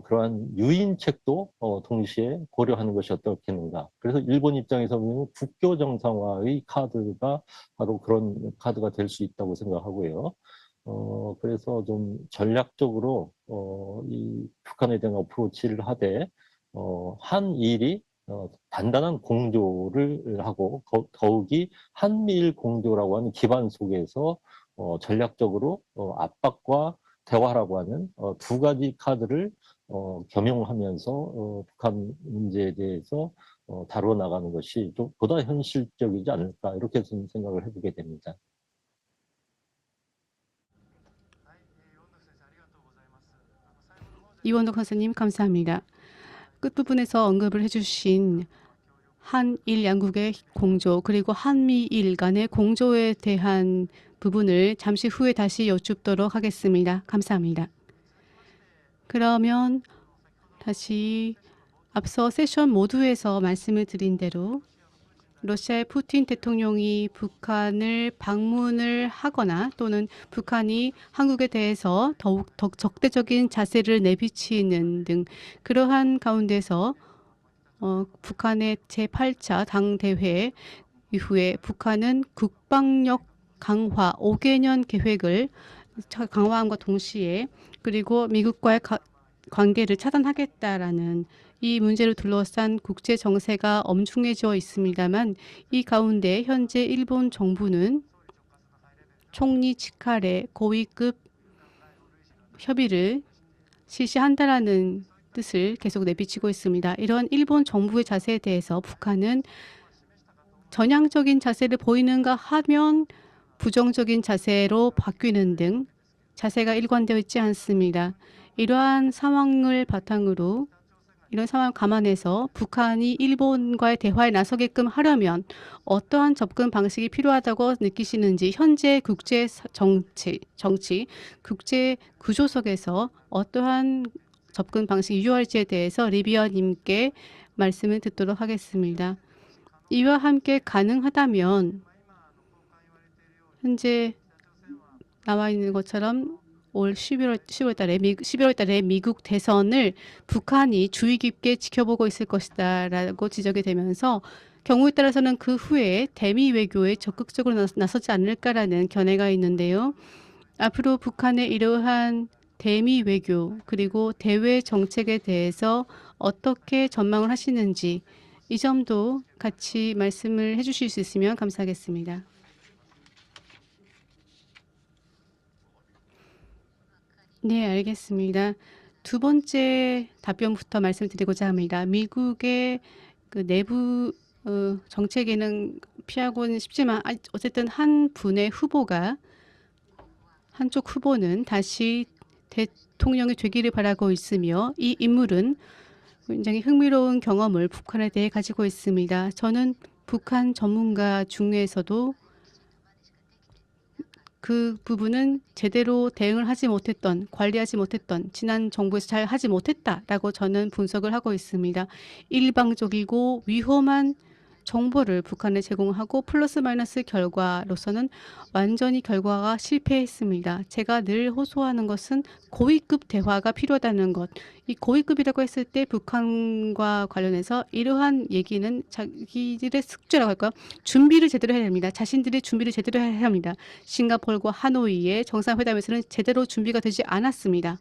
그러한 유인책도 동시에 고려하는 것이 어떻겠는가. 그래서 일본 입장에서 보면 국교 정상화의 카드가 바로 그런 카드가 될 수 있다고 생각하고요. 그래서 좀 전략적으로 이 북한에 대한 어프로치를 하되 한일이 단단한 공조를 하고 더욱이 한미일 공조라고 하는 기반 속에서 전략적으로 압박과 대화라고 하는 두 가지 카드를 겸용하면서 북한 문제에 대해서 다루어 나가는 것이 좀 보다 현실적이지 않을까 이렇게 좀 생각을 해보게 됩니다. 이원덕 선생님 감사합니다. 끝부분에서 언급을 해주신 한일 양국의 공조 그리고 한미일 간의 공조에 대한 부분을 잠시 후에 다시 여쭙도록 하겠습니다. 감사합니다. 그러면 다시 앞서 세션 모두에서 말씀을 드린 대로 러시아의 푸틴 대통령이 북한을 방문을 하거나 또는 북한이 한국에 대해서 더욱 적대적인 자세를 내비치는 등 그러한 가운데서 북한의 제8차 당대회 이후에 북한은 국방력 강화 5개년 계획을 강화함과 동시에 그리고 미국과의 관계를 차단하겠다라는 이 문제를 둘러싼 국제 정세가 엄중해져 있습니다만 이 가운데 현재 일본 정부는 총리 직할의 고위급 협의를 실시한다라는 뜻을 계속 내비치고 있습니다. 이런 일본 정부의 자세에 대해서 북한은 전향적인 자세를 보이는가 하면 부정적인 자세로 바뀌는 등 자세가 일관되어 있지 않습니다. 이러한 상황을 바탕으로 이런 상황을 감안해서 북한이 일본과의 대화에 나서게끔 하려면 어떠한 접근 방식이 필요하다고 느끼시는지 현재 국제 정치, 국제 구조 속에서 어떠한 접근 방식이 유효할지에 대해서 리비아님께 말씀을 듣도록 하겠습니다. 이와 함께 가능하다면 현재 나와 있는 것처럼 올 11월 달에 미국 대선을 북한이 주의 깊게 지켜보고 있을 것이다라고 지적이 되면서 경우에 따라서는 그 후에 대미 외교에 적극적으로 나서지 않을까라는 견해가 있는데요. 앞으로 북한의 이러한 대미 외교 그리고 대외 정책에 대해서 어떻게 전망을 하시는지 이 점도 같이 말씀을 해주실 수 있으면 감사하겠습니다. 네, 알겠습니다. 두 번째 답변부터 말씀드리고자 합니다. 미국의 그 내부 정책에는 피하고는 싶지만 어쨌든 한쪽 후보는 다시 대통령이 되기를 바라고 있으며 이 인물은 굉장히 흥미로운 경험을 북한에 대해 가지고 있습니다. 저는 북한 전문가 중에서도 그 부분은 제대로 대응을 하지 못했던, 관리하지 못했던, 지난 정부에서 잘 하지 못했다라고 저는 분석을 하고 있습니다. 일방적이고 위험한 정보를 북한에 제공하고 플러스 마이너스 결과로서는 완전히 결과가 실패했습니다. 제가 늘 호소하는 것은 고위급 대화가 필요하다는 것. 이 고위급이라고 했을 때 북한과 관련해서 이러한 얘기는 자기들의 숙제라고 할까요? 준비를 제대로 해야 됩니다. 자신들이 준비를 제대로 해야 합니다. 싱가포르와 하노이의 정상회담에서는 제대로 준비가 되지 않았습니다.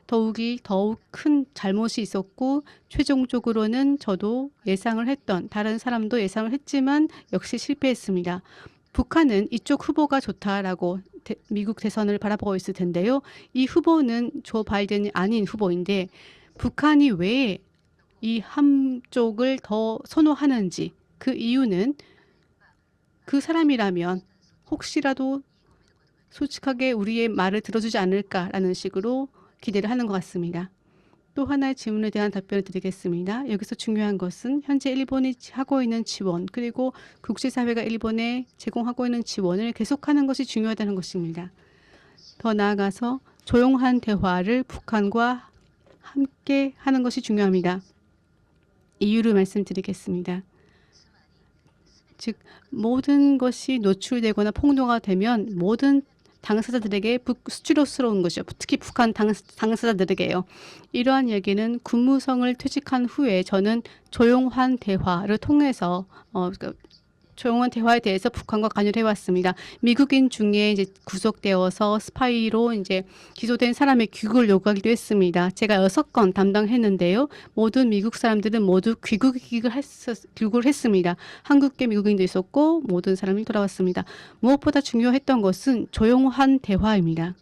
더욱 큰 잘못이 있었고 최종적으로는 저도 예상을 했던 다른 사람도 예상을 했지만 역시 실패했습니다. 북한은 이쪽 후보가 좋다라고 미국 대선을 바라보고 있을 텐데요. 이 후보는 조 바이든이 아닌 후보인데 북한이 왜 이 한쪽을 더 선호하는지 그 이유는 그 사람이라면 혹시라도 솔직하게 우리의 말을 들어주지 않을까라는 식으로 기대를 하는 것 같습니다. 또 하나의 질문에 대한 답변을 드리겠습니다. 여기서 중요한 것은 현재 일본이 하고 있는 지원 그리고 국제사회가 일본에 제공하고 있는 지원을 계속하는 것이 중요하다는 것입니다. 더 나아가서 조용한 대화를 북한과 함께 하는 것이 중요합니다. 이유를 말씀드리겠습니다. 즉 모든 것이 노출되거나 폭로가 되면 모든 당사자들에게 수치스러운 것이죠. 특히 북한 당사자들에게요. 이러한 얘기는 국무성을 퇴직한 후에 저는 조용한 대화를 통해서 조용한 대화에 대해서 북한과 관여를 해왔습니다. 미국인 중에 이제 구속되어서 스파이로 이제 기소된 사람의 귀국을 요구하기도 했습니다. 제가 6건 담당했는데요. 모든 미국 사람들은 모두 귀국을 했습니다. 한국계 미국인도 있었고 모든 사람이 돌아왔습니다. 무엇보다 중요했던 것은 조용한 대화입니다.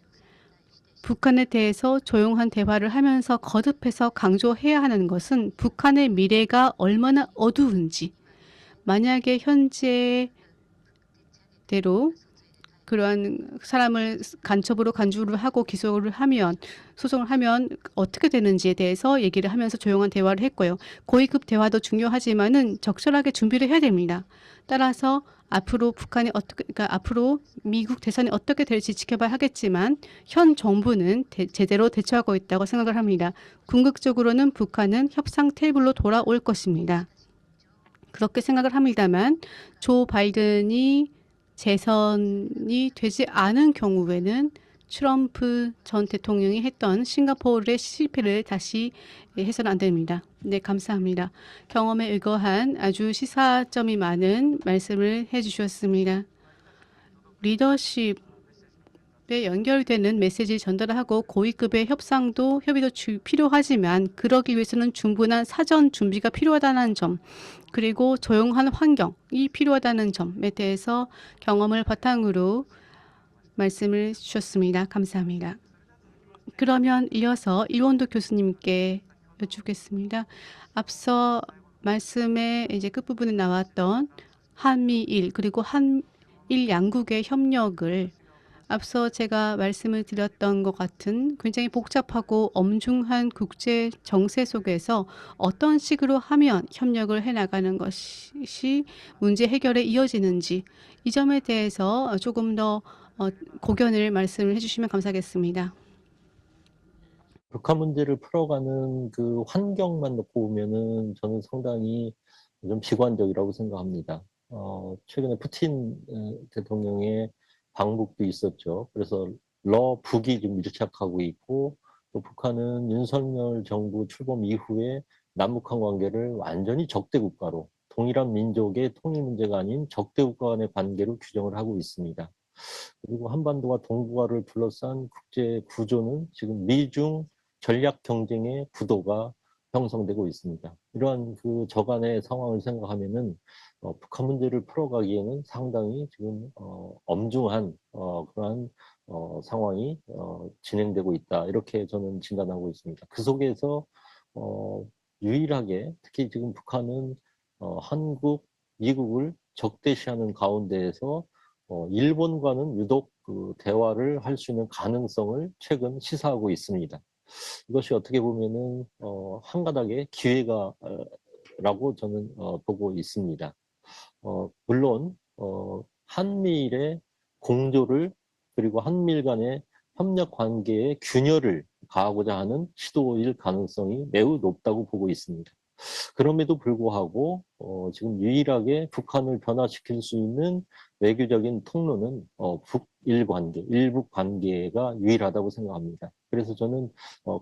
북한에 대해서 조용한 대화를 하면서 거듭해서 강조해야 하는 것은 북한의 미래가 얼마나 어두운지 만약에 현재대로 그러한 사람을 간주를 하고 기소를 하면 소송을 하면 어떻게 되는지에 대해서 얘기를 하면서 조용한 대화를 했고요. 고위급 대화도 중요하지만은 적절하게 준비를 해야 됩니다. 따라서 앞으로 앞으로 미국 대선이 어떻게 될지 지켜봐야 하겠지만 현 정부는 제대로 대처하고 있다고 생각을 합니다. 궁극적으로는 북한은 협상 테이블로 돌아올 것입니다. 그렇게 생각을 합니다만 조 바이든이 재선이 되지 않은 경우에는 트럼프 전 대통령이 했던 싱가포르의 실패를 다시 해서는 안 됩니다. 네, 감사합니다. 경험에 의거한 아주 시사점이 많은 말씀을 해주셨습니다. 리더십에 연결되는 메시지를 전달하고 고위급의 협의도 필요하지만 그러기 위해서는 충분한 사전 준비가 필요하다는 점 그리고 조용한 환경이 필요하다는 점에 대해서 경험을 바탕으로 말씀을 주셨습니다. 감사합니다. 그러면 이어서 이원도 교수님께 여쭙겠습니다. 앞서 말씀의 이제 끝부분에 나왔던 한미일 그리고 한일 양국의 협력을 앞서 제가 말씀을 드렸던 것 같은 굉장히 복잡하고 엄중한 국제 정세 속에서 어떤 식으로 하면 협력을 해나가는 것이 문제 해결에 이어지는지 이 점에 대해서 조금 더 고견을 말씀을 해주시면 감사하겠습니다. 북한 문제를 풀어가는 그 환경만 놓고 보면은 저는 상당히 좀 비관적이라고 생각합니다. 최근에 푸틴 대통령의 방북도 있었죠. 그래서 북이 좀 밀착하고 있고 또 북한은 윤석열 정부 출범 이후에 남북한 관계를 완전히 적대 국가로 동일한 민족의 통일 문제가 아닌 적대 국가 간의 관계로 규정을 하고 있습니다. 그리고 한반도와 동북아를 둘러싼 국제 구조는 지금 미중 전략 경쟁의 구도가 형성되고 있습니다. 이러한 그 저간의 상황을 생각하면은 북한 문제를 풀어가기에는 상당히 지금 엄중한 그러한 상황이 진행되고 있다. 이렇게 저는 진단하고 있습니다. 그 속에서 유일하게 특히 지금 북한은 한국, 미국을 적대시하는 가운데에서 일본과는 유독 그 대화를 할 수 있는 가능성을 최근 시사하고 있습니다. 이것이 어떻게 보면은 한 가닥의 기회가라고 저는 보고 있습니다. 물론 한미일의 공조를 그리고 한미일 간의 협력 관계의 균열을 가하고자 하는 시도일 가능성이 매우 높다고 보고 있습니다. 그럼에도 불구하고 지금 유일하게 북한을 변화시킬 수 있는 외교적인 통로는 북일 관계, 일북 관계가 유일하다고 생각합니다. 그래서 저는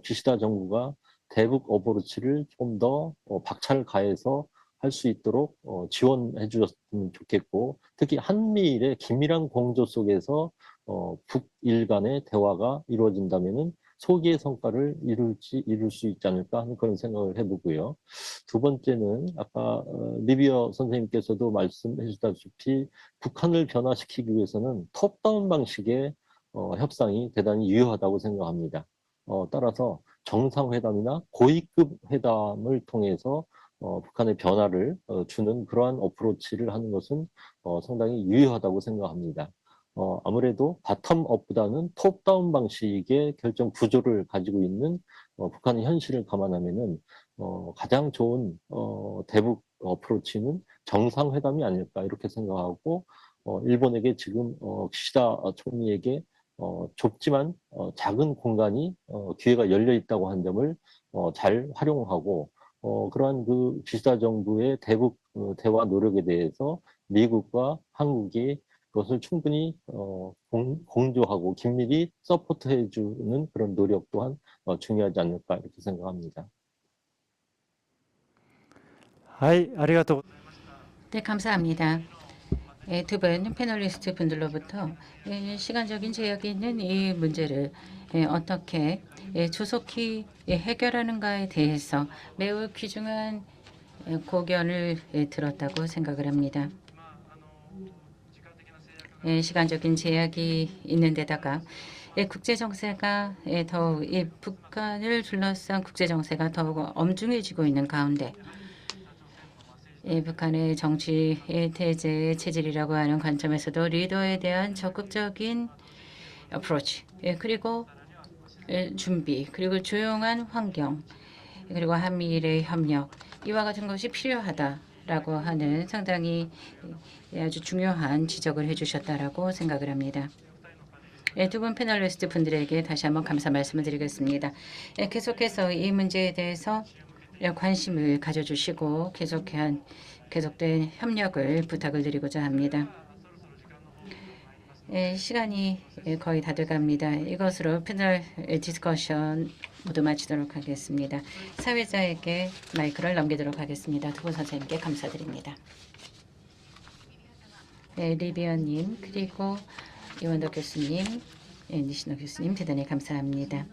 기시다 정부가 대북 어프로치를 조금 더 박차를 가해서 할 수 있도록 지원해 주셨으면 좋겠고, 특히 한미일의 긴밀한 공조 속에서 북일 간의 대화가 이루어진다면은 소기의 성과를 이룰 수 있지 않을까 하는 그런 생각을 해보고요. 두 번째는 아까 리비어 선생님께서도 말씀해 주셨다시피 북한을 변화시키기 위해서는 톱다운 방식의 협상이 대단히 유효하다고 생각합니다. 따라서 정상회담이나 고위급 회담을 통해서 북한의 변화를 주는 그러한 어프로치를 하는 것은 상당히 유효하다고 생각합니다. 아무래도 바텀업보다는 톱다운 방식의 결정 구조를 가지고 있는 북한의 현실을 감안하면은 가장 좋은 대북 어프로치는 정상회담이 아닐까 이렇게 생각하고 일본에게 지금 기시다 총리에게 좁지만 작은 공간이 기회가 열려 있다고 한 점을 잘 활용하고 그러한 그 기시다 정부의 대북 대화 노력에 대해서 미국과 한국이 그것을 충분히 공조하고 긴밀히 서포트해주는 그런 노력 또한 중요하지 않을까 이렇게 생각합니다. はい、ありがとう。 네, 감사합니다. 두 분 패널리스트 분들로부터 시간적인 제약이 있는 이 문제를 어떻게 조속히 해결하는가에 대해서 매우 귀중한 고견을 들었다고 생각을 합니다. 시간적인 제약이 있는 데다가 국제 정세가 더욱 이 북한을 둘러싼 국제 정세가 더욱 엄중해지고 있는 가운데 북한의 정치 대제의 체질이라고 하는 관점에서도 리더에 대한 적극적인 어프로치 그리고 준비 그리고 조용한 환경 그리고 한미일의 협력 이와 같은 것이 필요하다라고 하는 상당히 아주 중요한 지적을 해주셨다라고 생각을 합니다. 두 분 패널리스트 분들에게 다시 한번 감사 말씀을 드리겠습니다. 계속해서 이 문제에 대해서 관심을 가져주시고 계속된 협력을 부탁을 드리고자 합니다. 시간이 거의 다 돼갑니다. 이것으로 패널 디스커션 모두 마치도록 하겠습니다. 사회자에게 마이크를 넘기도록 하겠습니다. 두 분 선생님께 감사드립니다. 리비언님 그리고 이원덕 교수님, 니시노 교수님 대단히 감사합니다.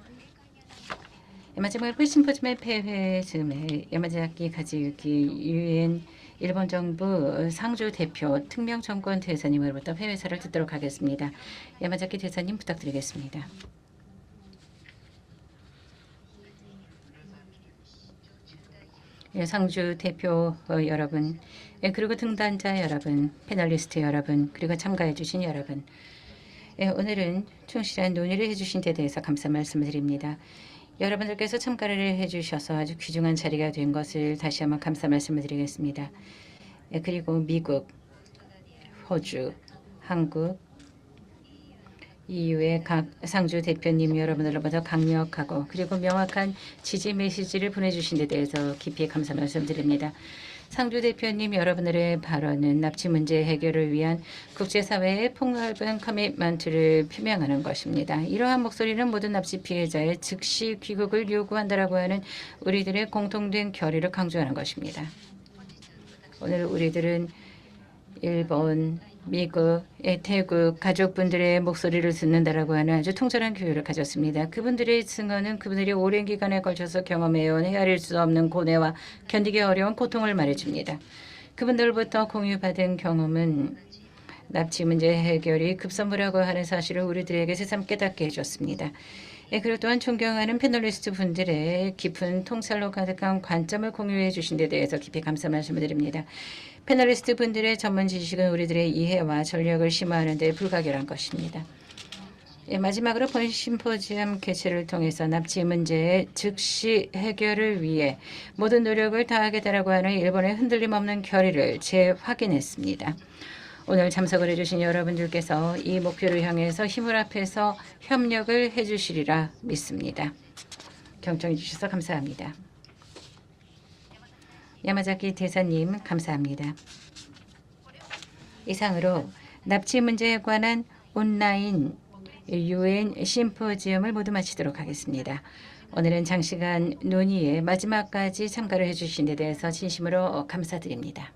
마지막으로 심포지움의 폐회 즈음에 야마자키 가즈유키 유엔 일본 정부 상주 대표 특명 정권 대사님으로부터 폐회사를 듣도록 하겠습니다. 야마자키 대사님 부탁드리겠습니다. 상주 대표 여러분, 그리고 등단자 여러분, 패널리스트 여러분, 그리고 참가해 주신 여러분, 오늘은 충실한 논의를 해주신 데 대해서 감사 말씀을 드립니다. 여러분들께서 참가를 해주셔서 아주 귀중한 자리가 된 것을 다시 한번 감사 말씀을 드리겠습니다. 그리고 미국, 호주, 한국, EU의 각 상주 대표님 여러분들로부터 강력하고 그리고 명확한 지지 메시지를 보내주신 데 대해서 깊이 감사 말씀드립니다. 상주 대표님 여러분들의 발언은 납치 문제 해결을 위한 국제사회의 폭넓은 커밋먼트를 표명하는 것입니다. 이러한 목소리는 모든 납치 피해자의 즉시 귀국을 요구한다라고 하는 우리들의 공통된 결의를 강조하는 것입니다. 오늘 우리들은 일본, 미국, 태국 가족분들의 목소리를 듣는다라고 하는 아주 통절한 교육을 가졌습니다. 그분들의 증언은 그분들이 오랜 기간에 걸쳐서 경험해온 헤아릴 수 없는 고뇌와 견디기 어려운 고통을 말해줍니다. 그분들로부터 공유받은 경험은 납치 문제 해결이 급선무라고 하는 사실을 우리들에게 새삼 깨닫게 해줬습니다. 그리고 또한 존경하는 패널리스트 분들의 깊은 통찰로 가득한 관점을 공유해 주신 데 대해서 깊이 감사 말씀을 드립니다. 패널리스트 분들의 전문 지식은 우리들의 이해와 전략을 심화하는 데 불가결한 것입니다. 마지막으로 본 심포지엄 개최를 통해서 납치 문제의 즉시 해결을 위해 모든 노력을 다하겠다라고 하는 일본의 흔들림 없는 결의를 재확인했습니다. 오늘 참석을 해주신 여러분들께서 이 목표를 향해서 힘을 합해서 협력을 해주시리라 믿습니다. 경청해 주셔서 감사합니다. 야마자키 대사님 감사합니다. 이상으로 납치 문제에 관한 온라인 UN 심포지엄을 모두 마치도록 하겠습니다. 오늘은 장시간 논의에 마지막까지 참가를 해주신 데 대해서 진심으로 감사드립니다.